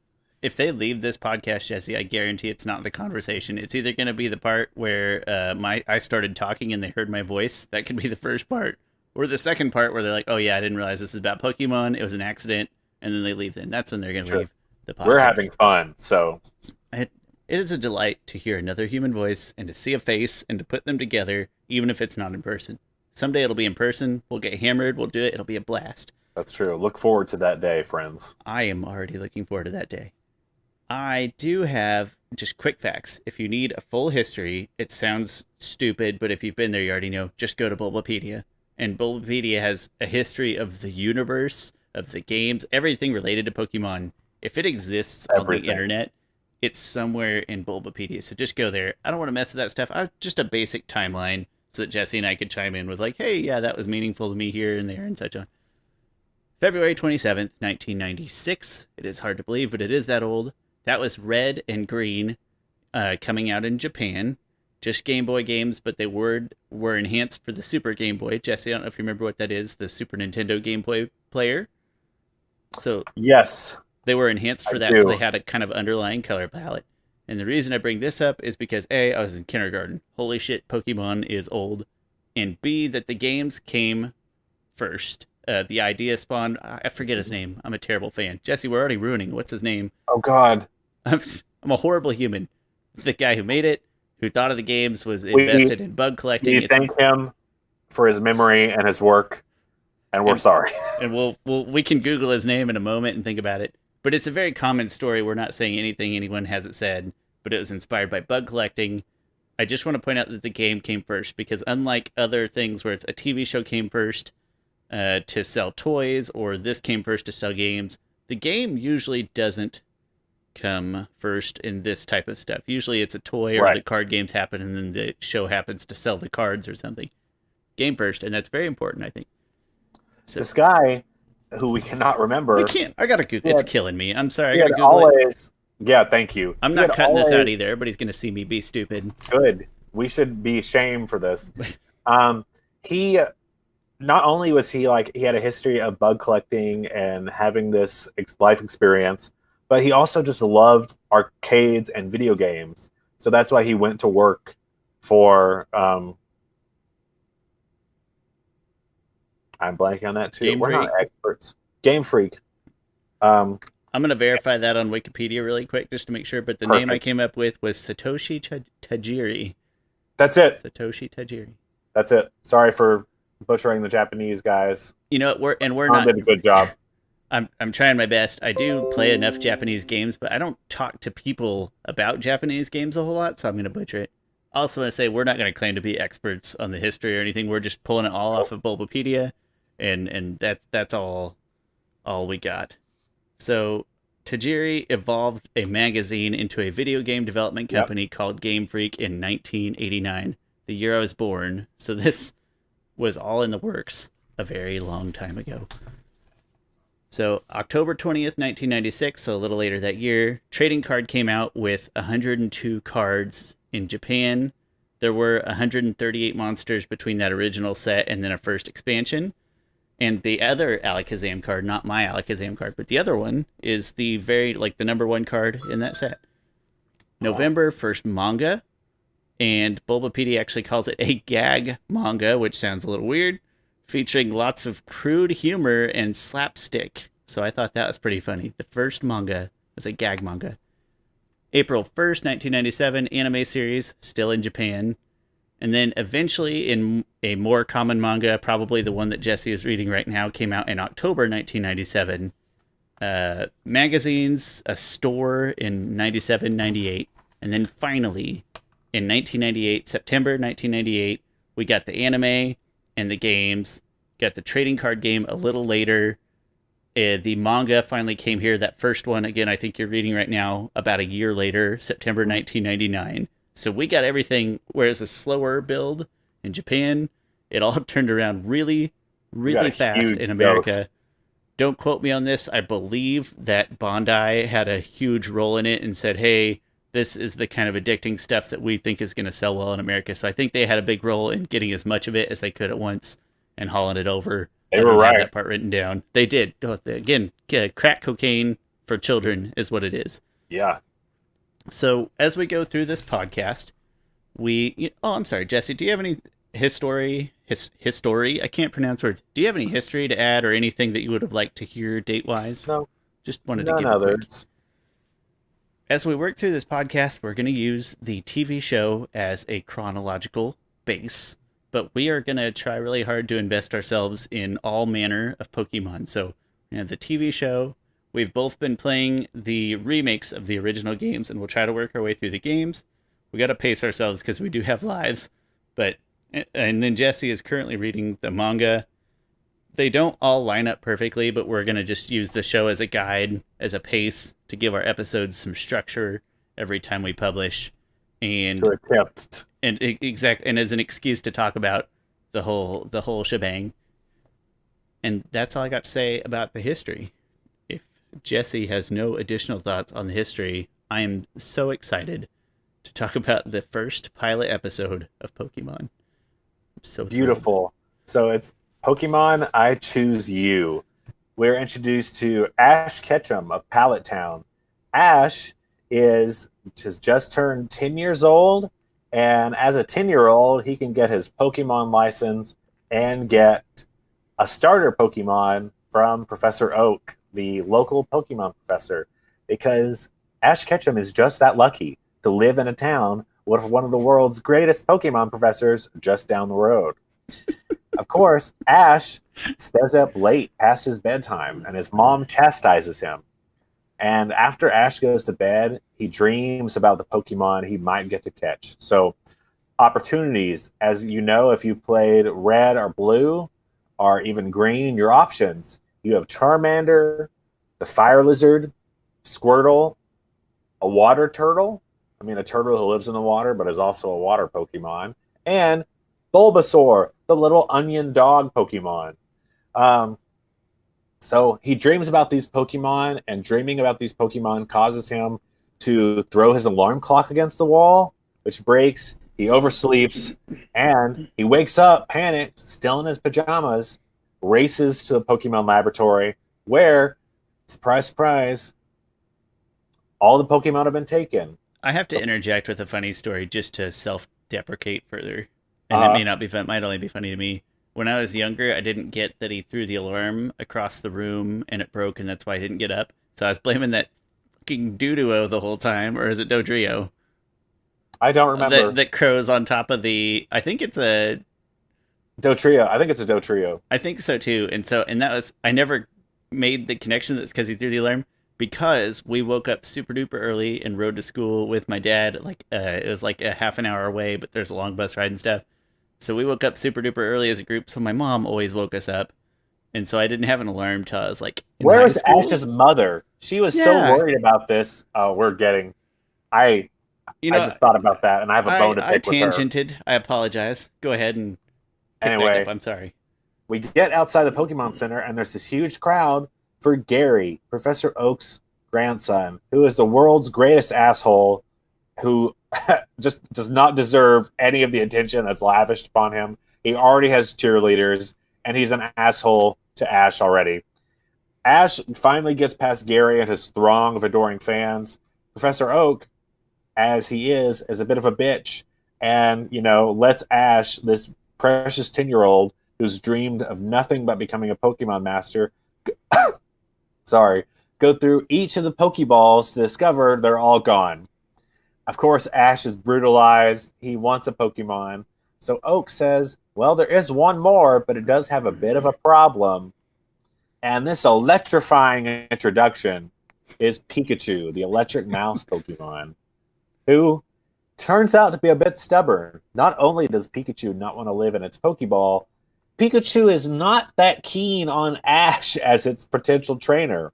If they leave this podcast, Jesse, I guarantee it's not the conversation. It's either going to be the part where I started talking and they heard my voice. That could be the first part, Or the second part where they're like, oh yeah, I didn't realize this is about Pokemon. It was an accident. And then they leave. Then that's when they're going to leave the podcast. We're having fun. So it is a delight to hear another human voice and to see a face and to put them together, even if it's not in person. Someday it'll be in person. We'll get hammered. We'll do it. It'll be a blast. That's true. Look forward to that day, friends. I am already looking forward to that day. I do have just quick facts. If you need a full history, it sounds stupid, but if you've been there, you already know. Just go to Bulbapedia. And Bulbapedia has a history of the universe, of the games, everything related to Pokemon. If it exists on the internet, it's somewhere in Bulbapedia. So just go there. I don't want to mess with that stuff. Just a basic timeline so that Jesse and I could chime in with like, hey, yeah, that was meaningful to me here and there and such on. February 27th, 1996. It is hard to believe, but it is that old. That was Red and Green coming out in Japan. Just Game Boy games, but they were enhanced for the Super Game Boy. Jesse, I don't know if you remember what that is, the Super Nintendo Game Boy player. So yes, they were enhanced for that, so they had a kind of underlying color palette. And the reason I bring this up is because A, I was in kindergarten. Holy shit, Pokemon is old. And B, that the games came first. The idea spawned, I forget his name. I'm a terrible fan. Jesse, we're already ruining. What's his name? Oh, God. I'm a horrible human. The guy who made it, who thought of the games, was invested in bug collecting. We thank him for his memory and his work, and we're sorry. And we can Google his name in a moment and think about it. But it's a very common story. We're not saying anything anyone hasn't said, but it was inspired by bug collecting. I just want to point out that the game came first, because unlike other things where it's a TV show came first to sell toys, or this came first to sell games, the game usually doesn't come first in this type of stuff. Usually it's a toy, or the card games happen and then the show happens to sell the cards or something. Game first, and that's very important, I think. So, this guy who we cannot remember. I can't. I gotta Google. It's killing me. I'm sorry. I gotta Google it. Yeah, thank you. I'm not cutting this out either. Everybody's gonna see me be stupid. Good. We should be shamed for this. He not only was he had a history of bug collecting and having this life experience, but he also just loved arcades and video games. So that's why he went to work for. I'm blanking on that too. We're not experts. Game Freak. I'm going to verify that on Wikipedia really quick just to make sure, but the name I came up with was Satoshi Tajiri. That's it. Satoshi Tajiri. That's it. Sorry for butchering the Japanese, guys. You know, we're not. Did a good job. I'm trying my best. I do play enough Japanese games, but I don't talk to people about Japanese games a whole lot, so I'm going to butcher it. I also want to say we're not going to claim to be experts on the history or anything. We're just pulling it all off of Bulbapedia, and that's all we got. So Tajiri evolved a magazine into a video game development company called Game Freak in 1989, the year I was born. So this was all in the works a very long time ago. So October 20th, 1996, so a little later that year, trading card came out with 102 cards in Japan. There were 138 monsters between that original set and then a first expansion. And the other Alakazam card, not my Alakazam card, but the other one is the the number one card in that set. November, first manga. And Bulbapedia actually calls it a gag manga, which sounds a little weird, featuring lots of crude humor and slapstick. So I thought that was pretty funny. The first manga was a gag manga. April 1st, 1997, anime series, still in Japan. And then eventually, in a more common manga, probably the one that Jesse is reading right now, came out in October 1997. Magazines, a store in 97, 98. And then finally, in 1998, September 1998, we got the anime and the games. Got the trading card game a little later. The manga finally came here. That first one, again, I think you're reading right now, about a year later, September 1999. So we got everything, whereas a slower build in Japan, it all turned around really, really fast in America. Ghost. Don't quote me on this. I believe that Bandai had a huge role in it and said, hey, this is the kind of addicting stuff that we think is going to sell well in America. So I think they had a big role in getting as much of it as they could at once and hauling it over. They were right. Have that part written down. They did. Again, crack cocaine for children is what it is. Yeah. So as we go through this podcast, I'm sorry, Jesse, do you have any history. I can't pronounce words. Do you have any history to add or anything that you would have liked to hear date wise? No, Just wanted to none give a quick. others. As we work through this podcast, we're going to use the TV show as a chronological base, but we are going to try really hard to invest ourselves in all manner of Pokemon. So, the TV show, we've both been playing the remakes of the original games, and we'll try to work our way through the games. We got to pace ourselves because we do have lives, but and then Jesse is currently reading the manga. They don't all line up perfectly, but we're going to just use the show as a guide, as a pace to give our episodes some structure every time we publish. And To attempt. and and as an excuse to talk about the whole shebang. And that's all I got to say about the history. If Jesse has no additional thoughts on the history, I am so excited to talk about the first pilot episode of Pokemon. I'm so Beautiful. So it's Pokemon I Choose You. We're introduced to Ash Ketchum of Pallet Town. Ash has just turned 10 years old, and as a 10-year-old, he can get his Pokemon license and get a starter Pokemon from Professor Oak, the local Pokemon professor, because Ash Ketchum is just that lucky to live in a town with one of the world's greatest Pokemon professors just down the road. Of course, Ash stays up late past his bedtime, and his mom chastises him. And after Ash goes to bed, he dreams about the Pokemon he might get to catch. So, opportunities, as you know, if you've played Red or Blue, or even Green, your options. You have Charmander, the Fire Lizard, Squirtle, a Water Turtle. I mean, a turtle who lives in the water, but is also a water Pokemon. And Bulbasaur, the little onion dog Pokemon. So he dreams about these Pokemon, and dreaming about these Pokemon causes him to throw his alarm clock against the wall, which breaks. He oversleeps, and he wakes up, panicked, still in his pajamas, races to the Pokemon laboratory, where, surprise, surprise, all the Pokemon have been taken. I have to interject with a funny story just to self-deprecate further. And it may not be fun, might only be funny to me. When I was younger, I didn't get that he threw the alarm across the room and it broke, and that's why I didn't get up. So I was blaming that fucking Doduo the whole time, or is it Dodrio? I don't remember. That crows on top of the. I think it's a. Dotrio. I think it's a Dotrio. I think so too. And that was. I never made the connection that's because he threw the alarm, because we woke up super duper early and rode to school with my dad. It was like a half an hour away, but there's a long bus ride and stuff. So we woke up super duper early as a group. So my mom always woke us up. And so I didn't have an alarm till I was like in Where high was school. Ash's mother? She was so worried about this. I just thought about that, and I have a bone to pick with her. I tangented. I apologize. Go ahead and pick Anyway, back up. I'm sorry. We get outside the Pokemon Center, and there's this huge crowd for Gary, Professor Oak's grandson, who is the world's greatest asshole, who just does not deserve any of the attention that's lavished upon him. He already has cheerleaders, and he's an asshole to Ash already. Ash finally gets past Gary and his throng of adoring fans. Professor Oak, as he is a bit of a bitch, and, lets Ash, this precious 10-year-old who's dreamed of nothing but becoming a Pokemon master, go through each of the Pokeballs to discover they're all gone. Of course, Ash is brutalized. He wants a Pokemon. So Oak says, well, there is one more, but it does have a bit of a problem. And this electrifying introduction is Pikachu, the electric mouse Pokemon, who turns out to be a bit stubborn. Not only does Pikachu not want to live in its Pokeball, Pikachu is not that keen on Ash as its potential trainer.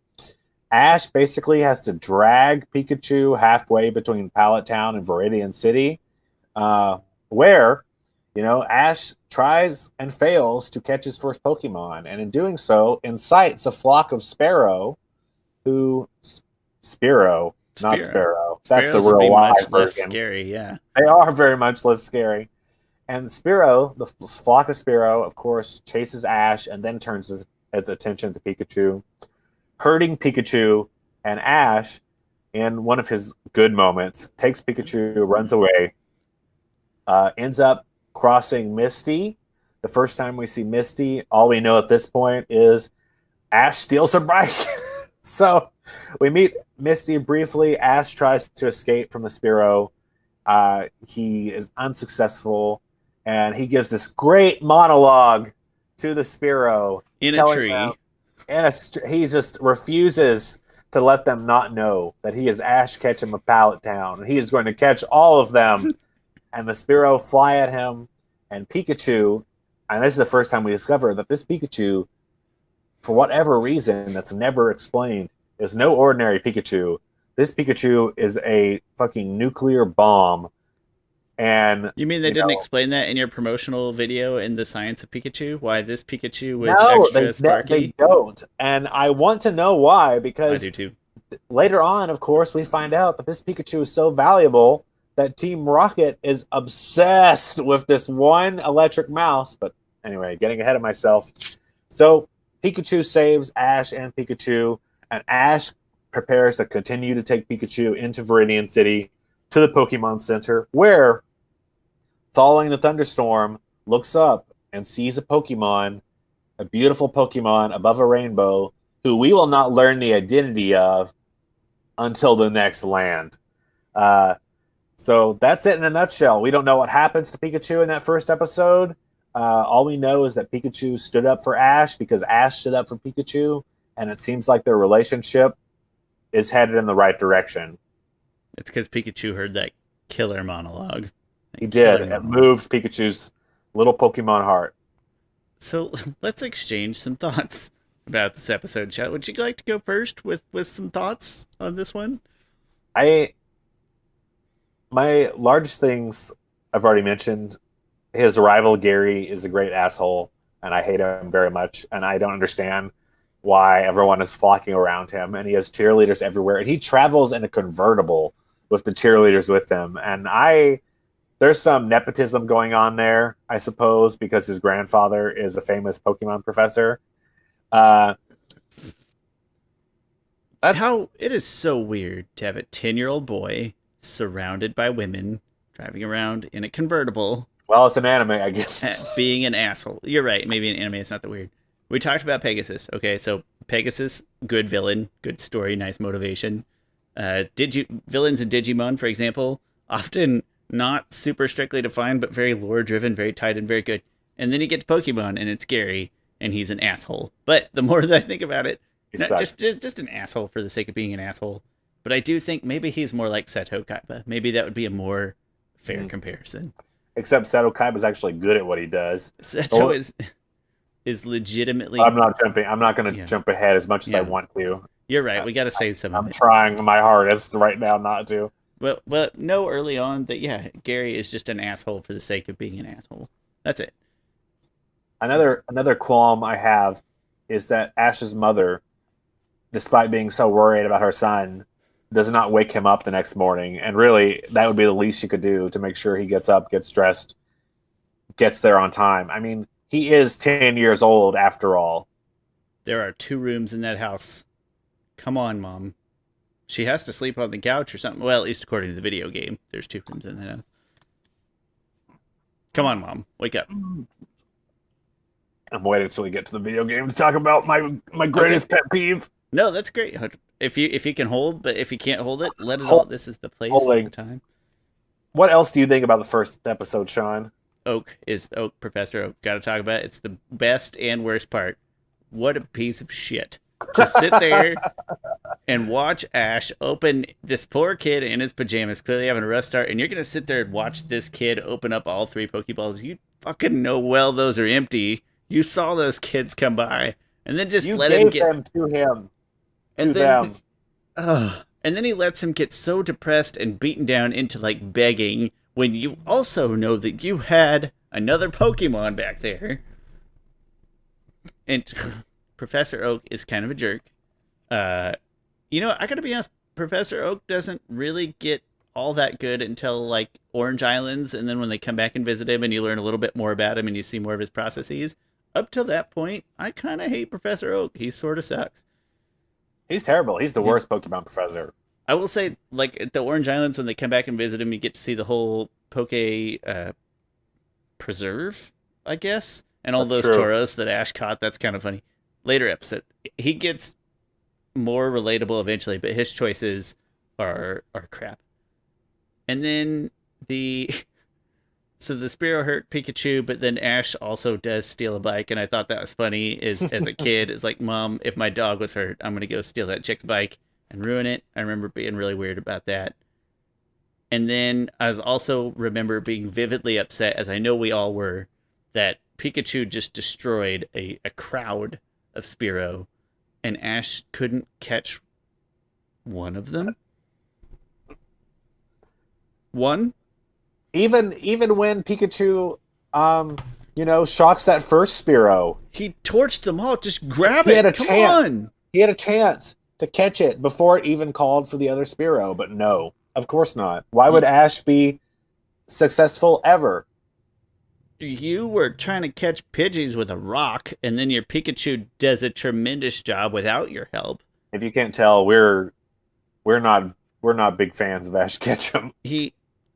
Ash basically has to drag Pikachu halfway between Pallet Town and Viridian City, where, Ash tries and fails to catch his first Pokemon, and in doing so, incites a flock of Sparrow, Spearow. Not Sparrow. That's Sparrows the real live much less version. Scary, yeah. They are very much less scary. And Spearow, the flock of Spearow, of course, chases Ash and then turns its attention to Pikachu, hurting Pikachu, and Ash, in one of his good moments, takes Pikachu, runs away, ends up crossing Misty, The first time we see Misty, all we know at this point is Ash steals her bike. So we meet Misty briefly. Ash tries to escape from the Spearow. He is unsuccessful, and he gives this great monologue to the Spearow in a tree. He just refuses to let them not know that he is Ash Ketchum of Pallet Town, and he is going to catch all of them. And the Spearow fly at him, and Pikachu, and this is the first time we discover that this Pikachu, for whatever reason that's never explained, is no ordinary Pikachu. This Pikachu is a fucking nuclear bomb. And you mean they didn't explain that in your promotional video in the Science of Pikachu? Why this Pikachu was extra sparky? They don't. And I want to know why, because I do too. Later on, of course, we find out that this Pikachu is so valuable that Team Rocket is obsessed with this one electric mouse. But anyway, getting ahead of myself. So Pikachu saves Ash and Pikachu, and Ash prepares to continue to take Pikachu into Viridian City to the Pokemon Center, where, following the thunderstorm, looks up and sees a Pokemon, a beautiful Pokemon above a rainbow, who we will not learn the identity of until the next land. So that's it in a nutshell. We don't know what happens to Pikachu in that first episode. All we know is that Pikachu stood up for Ash because Ash stood up for Pikachu, and it seems like their relationship is headed in the right direction. It's because Pikachu heard that killer monologue. He did. It moved Pikachu's little Pokemon heart. So let's exchange some thoughts about this episode, chat. Would you like to go first with some thoughts on this one? My largest things I've already mentioned. His rival Gary is a great asshole, and I hate him very much, and I don't understand why everyone is flocking around him, and he has cheerleaders everywhere, and he travels in a convertible with the cheerleaders with him, and there's some nepotism going on there, I suppose, because his grandfather is a famous Pokemon professor. How it is so weird to have a 10-year-old boy surrounded by women driving around in a convertible. Well, it's an anime, I guess. Being an asshole. You're right. Maybe in anime it's not that weird. We talked about Pegasus. Okay, so Pegasus, good villain, good story, nice motivation. Villains in Digimon, for example, often not super strictly defined, but very lore-driven, very tight, and very good. And then you get to Pokemon, and it's Gary, and he's an asshole. But the more that I think about it, just an asshole for the sake of being an asshole. But I do think maybe he's more like Seto Kaiba. Maybe that would be a more fair comparison. Except Seto Kaiba is actually good at what he does. Seto is legitimately... I'm not going to jump ahead as much as I want to. You're right. We got to save some of it. I'm trying my hardest right now not to. But know early on that, Gary is just an asshole for the sake of being an asshole. That's it. Another qualm I have is that Ash's mother, despite being so worried about her son, does not wake him up the next morning. And really, that would be the least she could do to make sure he gets up, gets dressed, gets there on time. I mean, he is 10 years old after all. There are 2 rooms in that house. Come on, Mom. She has to sleep on the couch or something. Well, at least according to the video game, there's 2 rooms in that house. Come on, Mom. Wake up. I'm waiting until we get to the video game to talk about my greatest pet peeve. No, that's great. If you can hold, but if you can't hold it, let it all. This is the place, the time. What else do you think about the first episode, Sean? Professor Oak. Got to talk about it. It's the best and worst part. What a piece of shit. To sit there and watch Ash open this poor kid in his pajamas, clearly having a rough start, and you're going to sit there and watch this kid open up all 3 Pokeballs. You fucking know well those are empty. You saw those kids come by, and then just let him get them to him. And then he lets him get so depressed and beaten down into like begging when you also know that you had another Pokemon back there. And Professor Oak is kind of a jerk. I gotta be honest, Professor Oak doesn't really get all that good until like Orange Islands, and then when they come back and visit him and you learn a little bit more about him and you see more of his processes. Up till that point, I kind of hate Professor Oak. He sort of sucks. He's terrible. He's the worst Pokemon professor. I will say, like, at the Orange Islands, when they come back and visit him, you get to see the whole Preserve, I guess. And all That's those true. Tauros that Ash caught, that's kind of funny. Later episode, he gets more relatable eventually, but his choices are crap. And then the so the Spearow hurt Pikachu, but then Ash also does steal a bike, and I thought that was funny. Is as a kid, it's like, Mom, if my dog was hurt, I'm gonna go steal that chick's bike and ruin it. I remember being really weird about that. And then I was also remember being vividly upset, as I know we all were, that Pikachu just destroyed a crowd of Spearow, and Ash couldn't catch one of them. One? Even when Pikachu, shocks that first Spearow, He torched them all. Just grab he had a it. Come chance. on. He had a chance to catch it before it even called for the other Spearow, but no, of course not. Why would Ash be successful ever? You were trying to catch Pidgeys with a rock, and then your Pikachu does a tremendous job without your help. If you can't tell, we're not big fans of Ash Ketchum.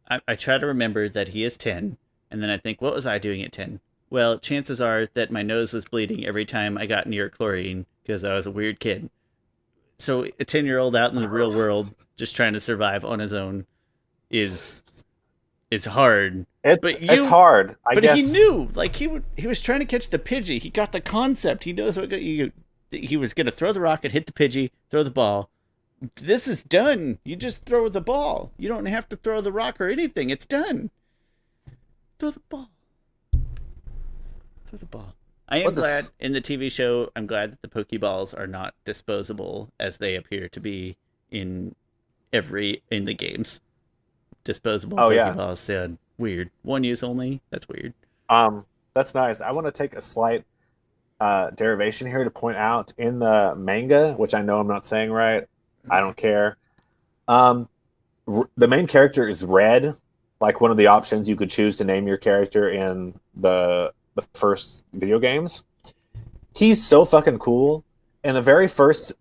I try to remember that he is 10, and then I think, what was I doing at 10? Well, chances are that my nose was bleeding every time I got near chlorine because I was a weird kid. So a 10-year-old out in the real world just trying to survive on his own is hard. It's hard. I guess he knew, like he was trying to catch the Pidgey. He got the concept. He knows what he was going to throw the rocket, hit the Pidgey, throw the ball. This is done. You just throw the ball. You don't have to throw the rock or anything. It's done. Throw the ball. Throw the ball. I am glad in the TV show, I'm glad that the Pokeballs are not disposable as they appear to be in the games. Disposable Pokeballs sound weird. One use only? That's weird. That's nice. I want to take a slight derivation here to point out in the manga, which I know I'm not saying right. I don't care. The main character is Red, like one of the options you could choose to name your character in the first video games. He's so fucking cool. In the very first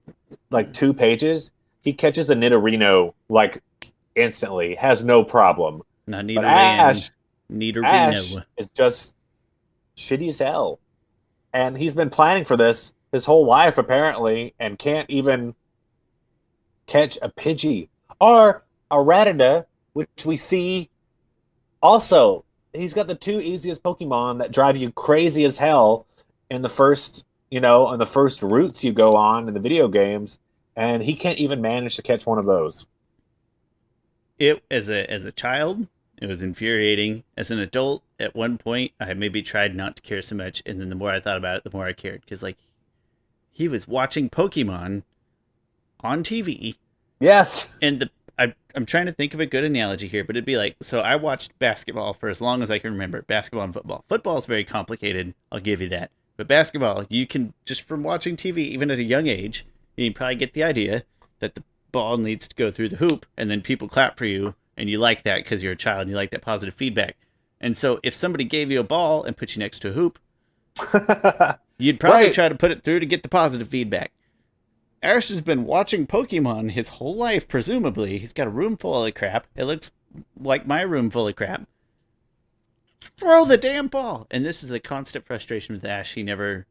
2 pages, he catches a Nidorino instantly, has no problem. Not but Ash Nidorino is just shitty as hell. And he's been planning for this his whole life, apparently, and can't even catch a Pidgey or a Rattata, which we see also. He's got the 2 easiest Pokemon that drive you crazy as hell in the first, in the first routes you go on in the video games, and he can't even manage to catch one of those. It as a child, it was infuriating. As an adult, at one point, I maybe tried not to care so much, and then the more I thought about it, the more I cared, because he was watching Pokemon on TV. Yes. And I'm trying to think of a good analogy here, but it'd be so I watched basketball for as long as I can remember. Basketball and football. Football is very complicated. I'll give you that. But basketball, you can, just from watching TV, even at a young age, you can probably get the idea that the ball needs to go through the hoop, and then people clap for you, and you like that because you're a child and you like that positive feedback. And so if somebody gave you a ball and put you next to a hoop, you'd probably try to put it through to get the positive feedback. Ash has been watching Pokemon his whole life, presumably. He's got a room full of crap. It looks like my room full of crap. Throw the damn ball! And this is a constant frustration with Ash. He never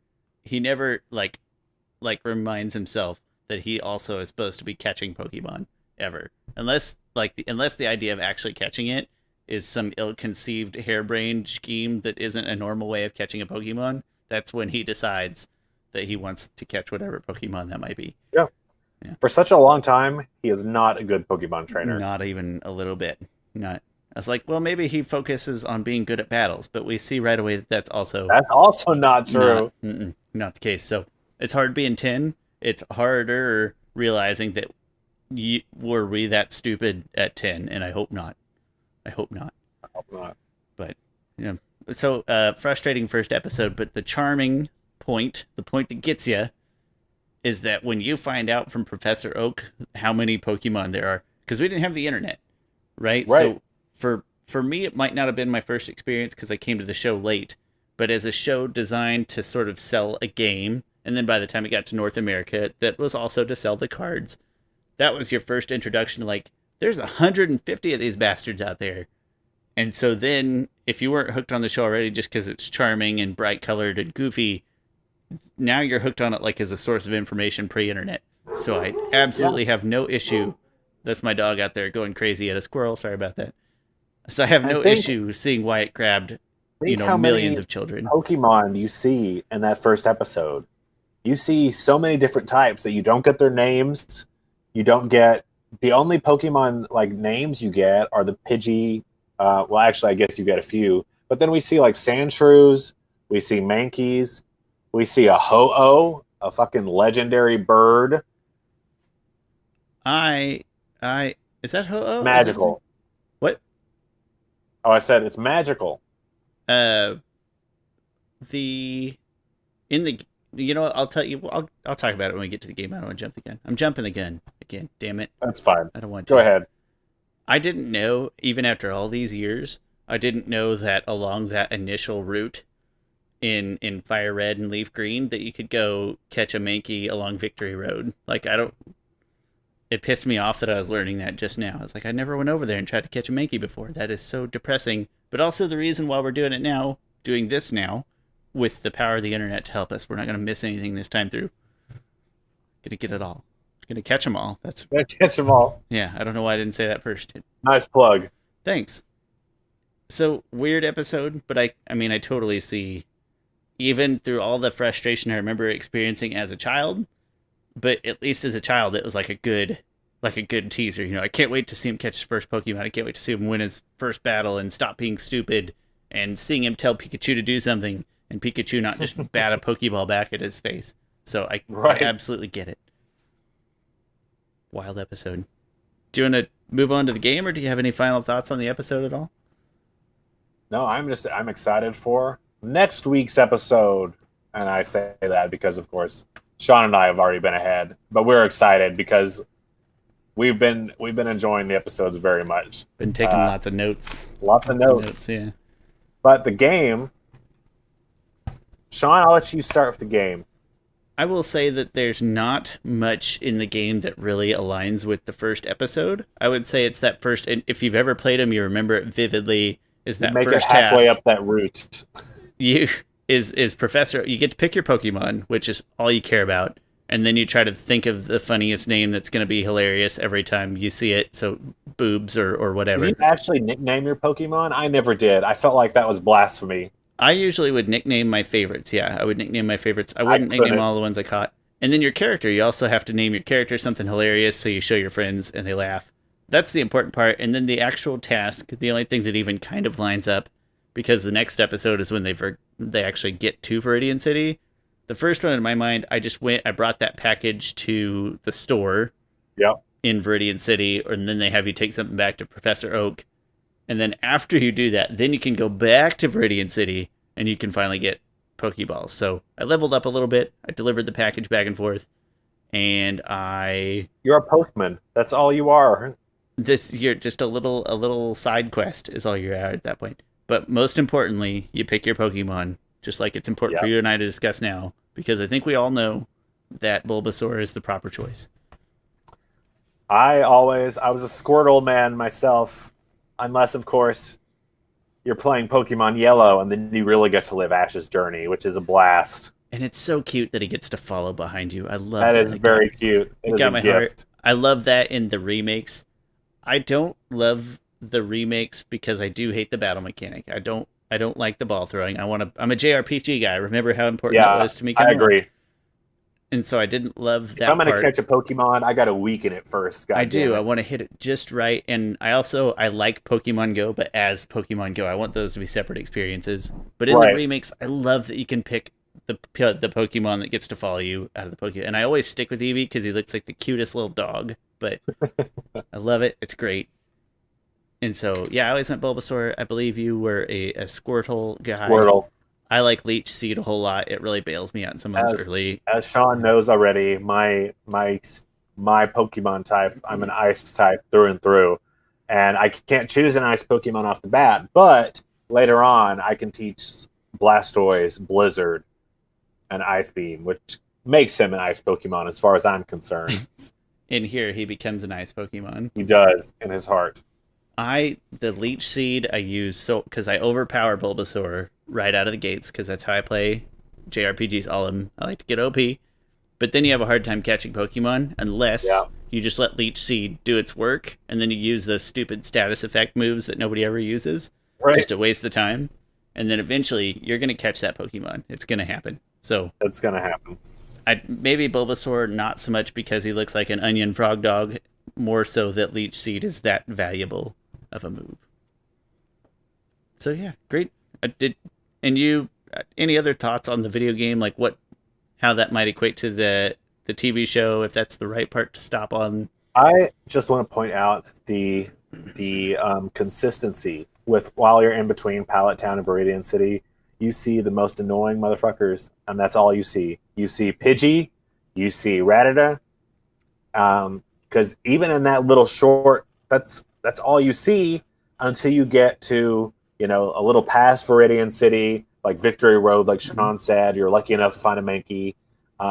reminds himself that he also is supposed to be catching Pokemon ever. Unless the idea of actually catching it is some ill-conceived harebrained scheme that isn't a normal way of catching a Pokemon, that's when he decides that he wants to catch whatever Pokemon that might be. Yeah. For such a long time, he is not a good Pokemon trainer. Not even a little bit. Not. I was like, well, maybe he focuses on being good at battles, but we see right away that that's also not true. Not the case. So it's hard being 10. It's harder realizing that were we that stupid at 10, and I hope not. I hope not. But so frustrating first episode, but the charming point, the point that gets you, is that when you find out from Professor Oak how many Pokemon there are, because we didn't have the internet, right? So for me, it might not have been my first experience because I came to the show late, but as a show designed to sort of sell a game, and then by the time it got to North America, that was also to sell the cards. That was your first introduction to there's 150 of these bastards out there. And so then if you weren't hooked on the show already just because it's charming and bright colored and goofy, now you're hooked on it like as a source of information pre-internet. So I Yeah. absolutely have no issue. That's my dog out there going crazy at a squirrel. Sorry about that. So I have And no issue seeing why it grabbed, think how millions many of children. Pokemon you see in that first episode. You see so many different types that you don't get their names. You don't get the only Pokemon like names you get are the Pidgey. Well, actually, I guess you get a few, but then we see like Sandshrews, we see Mankeys, we see a Ho-Oh, a fucking legendary bird, I, is that Ho-Oh? Is that his name? magical. What? Oh, I said it's magical. Uh, the in the I'll tell you. I'll talk about it when we get to the game. I don't want to jump the gun. I'm jumping the gun again. Damn it! That's fine. I don't want to. Go ahead. I didn't know, even after all these years, I didn't know that along that initial route in Fire Red and Leaf Green that you could go catch a Mankey along Victory Road. Like I don't. It pissed me off that I was learning that just now. It's like I never went over there and tried to catch a Mankey before. That is so depressing. But also the reason why we're doing it now, doing this now, with the power of the internet to help us. We're not going to miss anything this time through. Gonna get it all. Gonna catch them all. That's Gotta catch them all. yeah. I don't know why I didn't say that first. Nice plug. Thanks. So weird episode, but I mean I totally see, even through all the frustration I remember experiencing as a child, but at least as a child it was like a good teaser. I can't wait to see him catch his first Pokemon. I can't wait to see him win his first battle and stop being stupid, and seeing him tell Pikachu to do something and Pikachu not just bat a Pokeball back at his face. So I absolutely get it. Wild episode. Do you want to move on to the game, or do you have any final thoughts on the episode at all? No, I'm excited for next week's episode. And I say that because of course Sean and I have already been ahead, but we're excited because we've been enjoying the episodes very much. Been taking lots of notes. Lots of notes. Yeah. But the game, Sean, I'll let you start with the game. I will say that there's not much in the game that really aligns with the first episode. I would say it's that first, and if you've ever played them, you remember it vividly. Is that make first it halfway task, up that route? you is Professor. You get to pick your Pokemon, which is all you care about, and then you try to think of the funniest name that's going to be hilarious every time you see it. So boobs or whatever. Did you actually nickname your Pokemon? I never did. I felt like that was blasphemy. I usually would nickname my favorites. Yeah, I would nickname my favorites. I wouldn't nickname all the ones I caught. And then your character, you also have to name your character something hilarious so you show your friends and they laugh. That's the important part. And then the actual task, the only thing that even kind of lines up, because the next episode is when they actually get to Viridian City. The first one in my mind, I brought that package to the store in Viridian City, and then they have you take something back to Professor Oak. And then after you do that, then you can go back to Viridian City and you can finally get Pokeballs. So I leveled up a little bit. I delivered the package back and forth. And You're a postman. That's all you are. You're just a little side quest is all you're at that point. But most importantly, you pick your Pokemon, just like it's important for you and I to discuss now, because I think we all know that Bulbasaur is the proper choice. I was a Squirtle man myself. Unless, of course, you're playing Pokemon Yellow, and then you really get to live Ash's journey, which is a blast. And it's so cute that he gets to follow behind you. I love that. That is very cute. It got my heart. I love that in the remakes. I don't love the remakes because I do hate the battle mechanic. I don't like the ball throwing. I'm a JRPG guy. Remember how important that was to me? I agree. And so I didn't love that. If I'm going to catch a Pokemon, I got to weaken it first. I do. I want to hit it just right. And I like Pokemon Go, but as Pokemon Go, I want those to be separate experiences. But in the remakes, I love that you can pick the Pokemon that gets to follow you out of the Pokemon. And I always stick with Eevee because he looks like the cutest little dog. But I love it. It's great. And so, yeah, I always went Bulbasaur. I believe you were a Squirtle guy. Squirtle. I like Leech Seed a whole lot. It really bails me out in some of those early. As Sean knows already, my Pokemon type, I'm an ice type through and through. And I can't choose an ice Pokemon off the bat, but later on I can teach Blastoise, Blizzard, and Ice Beam, which makes him an ice Pokemon as far as I'm concerned. In here, he becomes an ice Pokemon. He does, in his heart. The leech seed I use so because I overpower Bulbasaur right out of the gates because that's how I play JRPGs. All of them. I like to get OP, but then you have a hard time catching Pokemon Yeah. unless you just let leech seed do its work, and then you use those stupid status effect moves that nobody ever uses, Right. just to waste the time. And then eventually you're gonna catch that Pokemon. It's gonna happen. So That's gonna happen. I maybe Bulbasaur not so much because he looks like an onion frog dog, more so that leech seed is that valuable of a move. So yeah, great. I did. And you, any other thoughts on the video game, like what, how that might equate to the TV show, if that's the right part to stop on? I just want to point out the consistency with while you're in between Pallet Town and Viridian City, you see the most annoying motherfuckers, and that's all you see. You see Pidgey, you see Rattata, because even in that little short, that's all you see until you get to a little past Viridian City, like Victory Road, like Sean said. You're lucky enough to find a Mankey,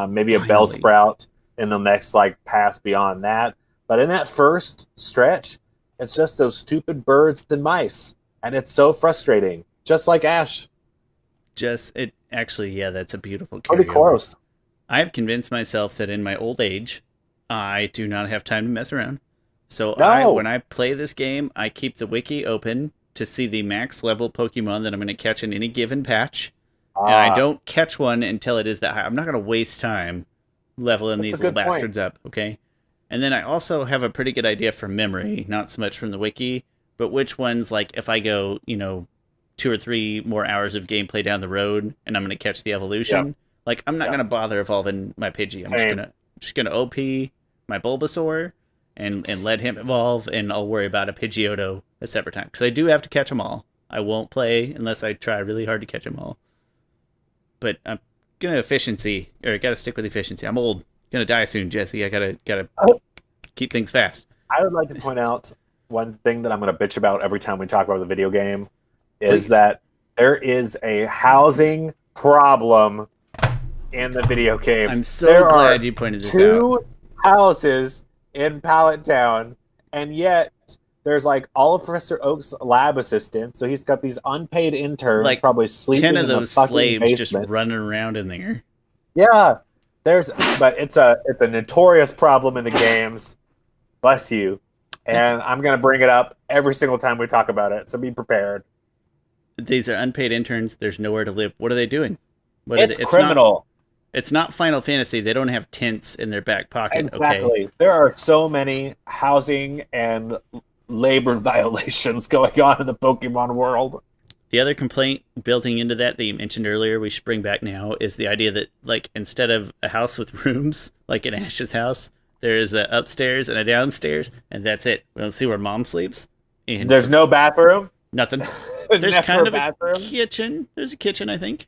maybe a Finally. Bellsprout in the next like path beyond that. But in that first stretch, it's just those stupid birds and mice, and it's so frustrating. Just like Ash, Just it actually, yeah, that's a beautiful pretty carryover. close. I've convinced myself that in my old age, I do not have time to mess around. So when No, I play this game, I keep the wiki open to see the max level Pokemon that I'm going to catch in any given patch, and I ah, don't catch one until it is that high. I'm not going to waste time leveling that's a these little good point. bastards up, okay? And then I also have a pretty good idea from memory, not so much from the wiki, but which ones, like if I go, 2 or 3 more hours of gameplay down the road and I'm going to catch the Yeah, evolution, like I'm not yeah, going to bother evolving my Pidgey. I'm same. just gonna OP my Bulbasaur and let him evolve, and I'll worry about a Pidgeotto a separate time because I do have to catch them all. I won't play unless I try really hard to catch them all. But I'm gonna efficiency, or I gotta stick with efficiency. I'm old, gonna die soon, Jesse. I gotta keep things fast. I would like to point out one thing that I'm going to bitch about every time we talk about the video game is Please. that there is a housing problem in the video I'm games. so There are glad you pointed this out. 2 houses in Pallet Town, and yet there's like all of Professor Oak's lab assistants. So he's got these unpaid interns Like probably 10 sleeping of in the those fucking slaves just basement. running around in there. Yeah, but it's a notorious problem in the games. Bless you. Thank you. And I'm going to bring it up every single time we talk about it. So be prepared. These are unpaid interns. There's nowhere to live. What are they doing? What are they? It's criminal. It's not Final Fantasy. They don't have tents in their back pocket, okay? Exactly. There are so many housing and labor violations going on in the Pokemon world. The other complaint building into that you mentioned earlier, we should bring back now, is the idea that, like, instead of a house with rooms, like in Ash's house, there is a upstairs and a downstairs, and that's it. We don't see where mom sleeps, and There's no bathroom. nothing. There's There's never kind a of a bathroom. kitchen. There's a kitchen, I think.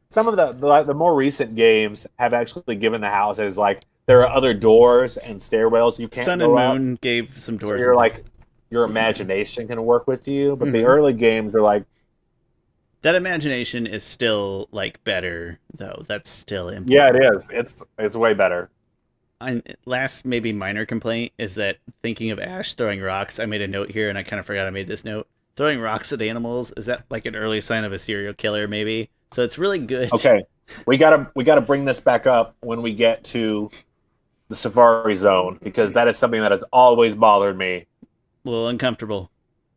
Some of the more recent games have actually given the houses like there are other doors and stairwells you can't Sun and go out. Moon gave some So doors you're in this. like your imagination can work with you, but the Mm-hmm. early games are like, That imagination is still like better though. That's still yeah, it important. is. It's way better. Last maybe minor complaint is that thinking of Ash throwing rocks, I made a note here and I kind of forgot I made this note. Throwing rocks at animals, is that like an early sign of a serial killer maybe? So it's really good. Okay, we gotta bring this back up when we get to the Safari Zone because that is something that has always bothered me. A little uncomfortable.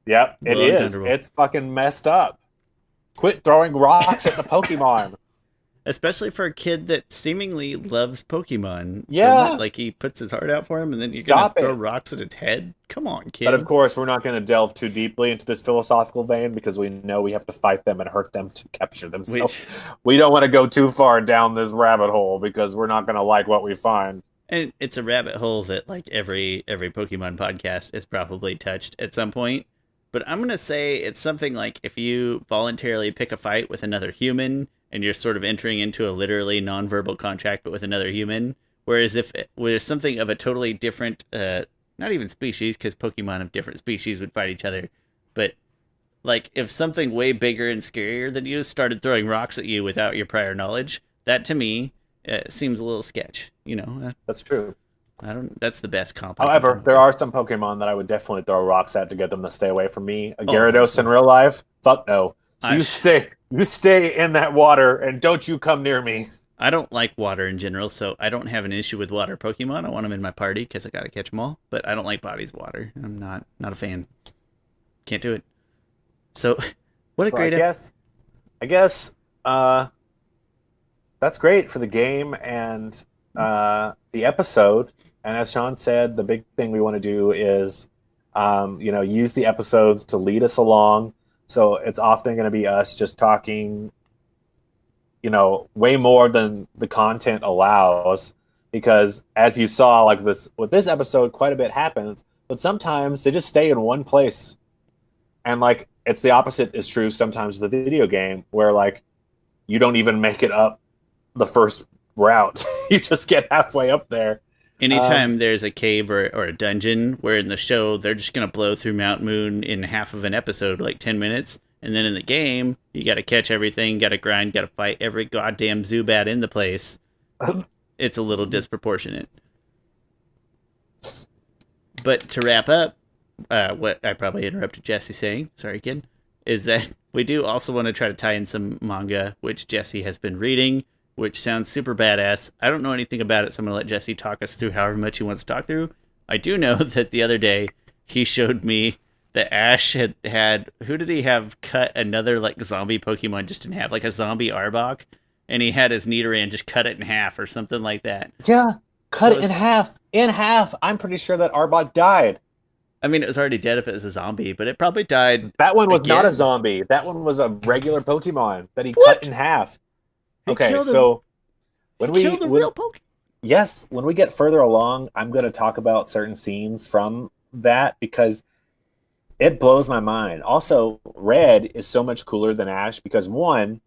Yep, A it little is. uncomfortable. It's fucking messed up. Quit throwing rocks at the Pokemon. Especially for a kid that seemingly loves Pokemon so much. Yeah, Like he puts his heart out for him and then you're gonna stop throw it. rocks at its head? Come on, But of kid. course, we're not going to delve too deeply into this philosophical vein because we know we have to fight them and hurt them to capture them. So Which we don't want to go too far down this rabbit hole because we're not going to like what we find. and it's a rabbit hole that like every Pokemon podcast is probably touched at some point. But I'm gonna say it's something like if you voluntarily pick a fight with another human and you're sort of entering into a literally nonverbal contract but with another human. Whereas if it was something of a totally different not even species, because Pokemon of different species would fight each other, but like if something way bigger and scarier than you started throwing rocks at you without your prior knowledge, that to me seems a little sketch. That's true. I don't. That's the best comp I can come However, up there with. are some Pokemon that I would definitely throw rocks at to get them to stay away from me. A Oh, Gyarados in real life? Fuck no. So I you stay in that water and don't you come near me. I don't like water in general, so I don't have an issue with water Pokemon. I want them in my party because I gotta catch them all. But I don't like bodies of water. I'm not a fan. Can't do it. So, what a So I great guess I guess that's great for the game and the episode. And as Sean said, the big thing we want to do is, use the episodes to lead us along. So it's often going to be us just talking, way more than the content allows. Because as you saw, like this with this episode, quite a bit happens, but sometimes they just stay in one place. And like it's the opposite is true sometimes with the video game, where like you don't even make it up the first route. You just get halfway up there. Anytime there's a cave or a dungeon where in the show they're just going to blow through Mount Moon in half of an episode, like 10 minutes. And then in the game, you got to catch everything, got to grind, got to fight every goddamn Zubat in the place. It's a little disproportionate. But to wrap up, what I probably interrupted Jesse saying, sorry again, is that we do also want to try to tie in some manga, which Jesse has been reading, which sounds super badass. I don't know anything about it, so I'm going to let Jesse talk us through however much he wants to talk through. I do know that the other day he showed me that Ash had who did he have cut another like zombie Pokemon just in half, like a zombie Arbok, and he had his Nidoran just cut it in half or something like that. Yeah, cut it in half. In half. I'm pretty sure that Arbok died. I mean, it was already dead if it was a zombie, but it probably died. That one was again. not a zombie. That one was a regular Pokemon that he What? cut in half. He Okay, killed so When we killed the real Pokemon. Yes, when we get further along, I'm going to talk about certain scenes from that because it blows my mind. Also, Red is so much cooler than Ash because one,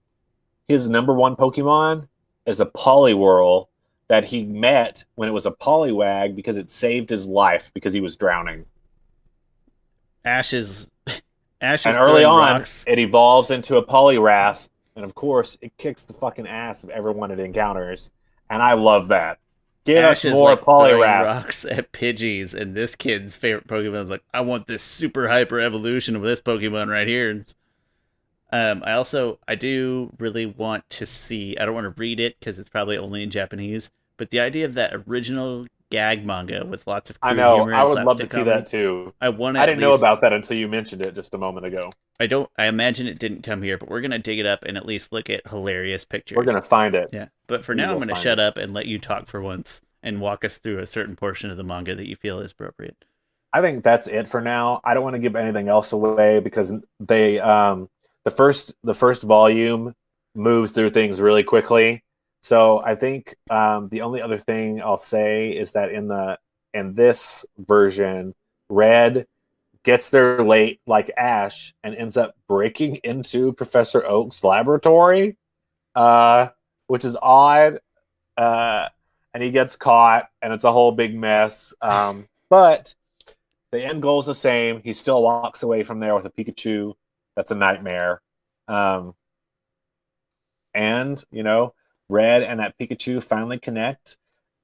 his number one Pokemon is a Poliwhirl that he met when it was a Poliwag because it saved his life because he was drowning. Ash is and early on, rocks. It evolves into a Poliwrath, and of course, it kicks the fucking ass of everyone it encounters. And I love that. Give Ash us more like Poliwrath. Rocks at Pidgeys, and this kid's favorite Pokemon is like, I want this super hyper evolution of this Pokemon right here. I do really want to see. I don't want to read it because it's probably only in Japanese. But the idea of that original gag manga with lots of I know. humor I and would love to see comedy, that too. I want. I didn't know about that until you mentioned it just a moment ago. I imagine it didn't come here, but we're gonna dig it up and at least look at hilarious pictures. We're gonna find it. Yeah. But for now, I'm gonna shut up and let you talk for once and walk us through a certain portion of the manga that you feel is appropriate. I think that's it for now. I don't want to give anything else away because they the first volume moves through things really quickly. So I think the only other thing I'll say is that in this version, Red gets there late like Ash and ends up breaking into Professor Oak's laboratory, which is odd. And he gets caught, and it's a whole big mess. But the end goal is the same. He still walks away from there with a Pikachu. That's a nightmare. And, Red and that Pikachu finally connect.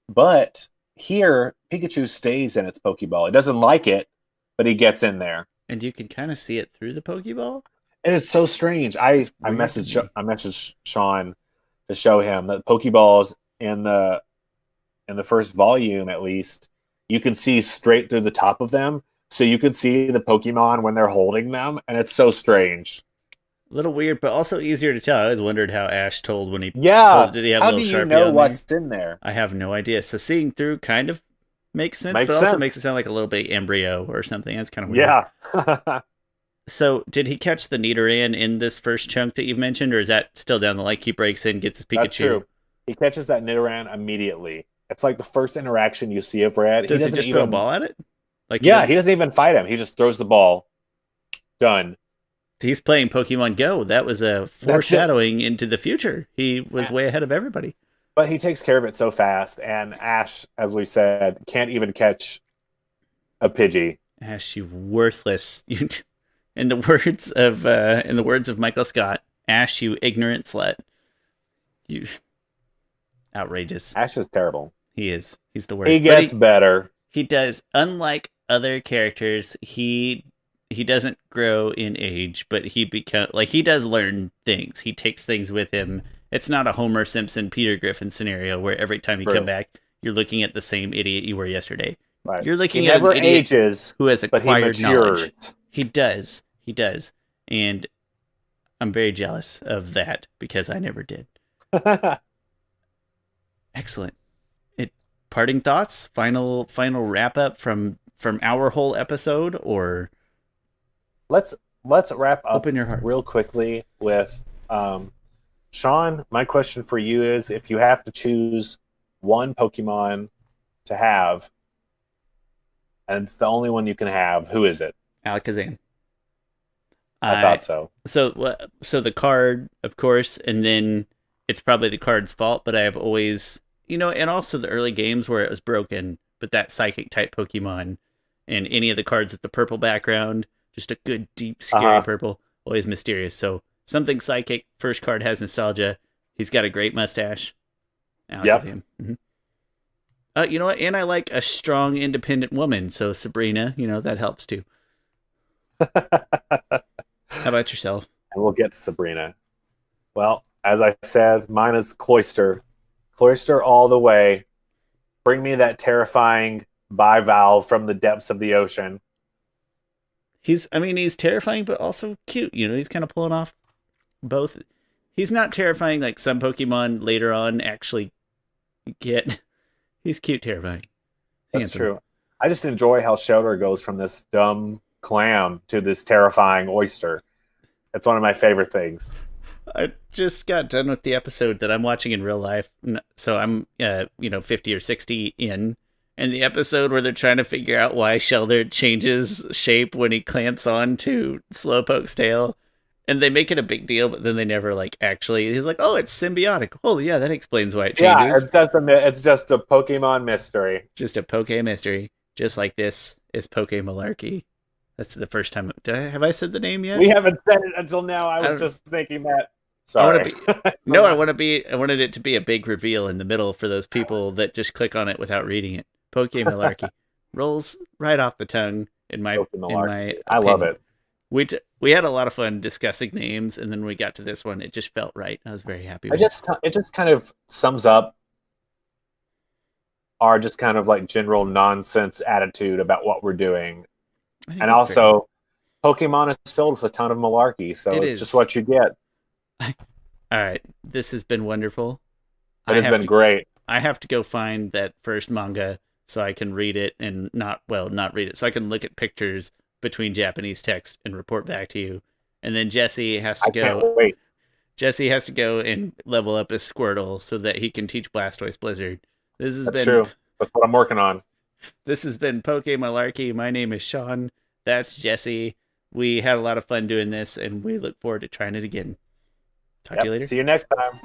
But here, Pikachu stays in its Pokeball. It doesn't like it, but he gets in there. And you can kind of see it through the Pokeball? It is so strange. I messaged Sean to show him that Pokeballs in the first volume, at least, you can see straight through the top of them. So you can see the Pokemon when they're holding them, and it's so strange. A little weird, but also easier to tell. I always wondered how Ash told when he... Yeah, did he have how a little do you Sharpie know on what's there? in there? I have no idea. So seeing through kind of makes sense, Makes but also sense. makes it sound like a little bit embryo or something. That's kind of weird. Yeah. So did he catch the Nidoran in this first chunk that you've mentioned, or is that still down the line? He breaks in, gets his Pikachu? That's true. He catches that Nidoran immediately. It's like the first interaction you see of Red. Does he just throw a ball at it? He doesn't even fight him. He just throws the ball. Done. He's playing Pokemon Go. That was a foreshadowing into the future. He was way ahead of everybody. But he takes care of it so fast, and Ash, as we said, can't even catch a Pidgey. Ash, you worthless. In the words of Michael Scott, Ash, you ignorant slut. You outrageous. Ash is terrible. He is. He's the worst. He gets better. He does. Unlike other characters, he doesn't grow in age, but he does learn things. He takes things with him. It's not a Homer Simpson, Peter Griffin scenario where every time you come back, you're looking at the same idiot you were yesterday. Right. You're looking at an idiot ages, who has acquired knowledge. He does. And I'm very jealous of that because I never did. Excellent. Parting thoughts? Final wrap up from our whole episode, or let's wrap up open your hearts real quickly with Sean. My question for you is: if you have to choose one Pokemon to have, and it's the only one you can have, who is it? Alakazam. I thought so. So the card, of course, and then it's probably the card's fault, but I have always, and also the early games where it was broken, but that psychic type Pokemon and any of the cards with the purple background, just a good, deep, scary purple, always mysterious. So something psychic, first card has nostalgia. He's got a great mustache. Alakazam. Yep. Mm-hmm. You know what? And I like a strong, independent woman. So Sabrina, that helps too. How about yourself? And we'll get to Sabrina. Well, as I said, mine is Cloyster. Cloyster all the way. Bring me that terrifying bivalve from the depths of the ocean. He's terrifying, but also cute. He's kind of pulling off both. He's not terrifying like some Pokemon later on actually get. He's cute, terrifying. That's true. I just enjoy how Shelter goes from this dumb clam to this terrifying oyster. It's one of my favorite things. I just got done with the episode that I'm watching in real life. So I'm, 50 or 60 in. And the episode where they're trying to figure out why Shelter changes shape when he clamps on to Slowpoke's tail. And they make it a big deal, but then they never actually. He's like, oh, it's symbiotic. Oh, yeah, that explains why it changes. Yeah, it's just a Pokemon mystery. Just a Poke mystery. Just like this is PokéMalarkey. That's the first time. Have I said the name yet? We haven't said it until now. I was just thinking that. Sorry. I wanted it to be a big reveal in the middle for those people that just click on it without reading it. PokéMalarkey rolls right off the tongue in my opinion. I love it. We had a lot of fun discussing names, and then we got to this one. It just felt right. I was very happy with it. It just kind of sums up our just kind of general nonsense attitude about what we're doing. And also, Pokemon is filled with a ton of malarkey, so it's just what you get. All right. This has been wonderful. It has been great. I have to go find that first manga so I can read it and not read it. So I can look at pictures between Japanese text and report back to you. And then Jesse has to go. Can't wait. Jesse has to go and level up his Squirtle so that he can teach Blastoise Blizzard. That's true. That's what I'm working on. This has been PokéMalarkey. My name is Sean. That's Jesse. We had a lot of fun doing this, and we look forward to trying it again. Talk to you later. See you next time.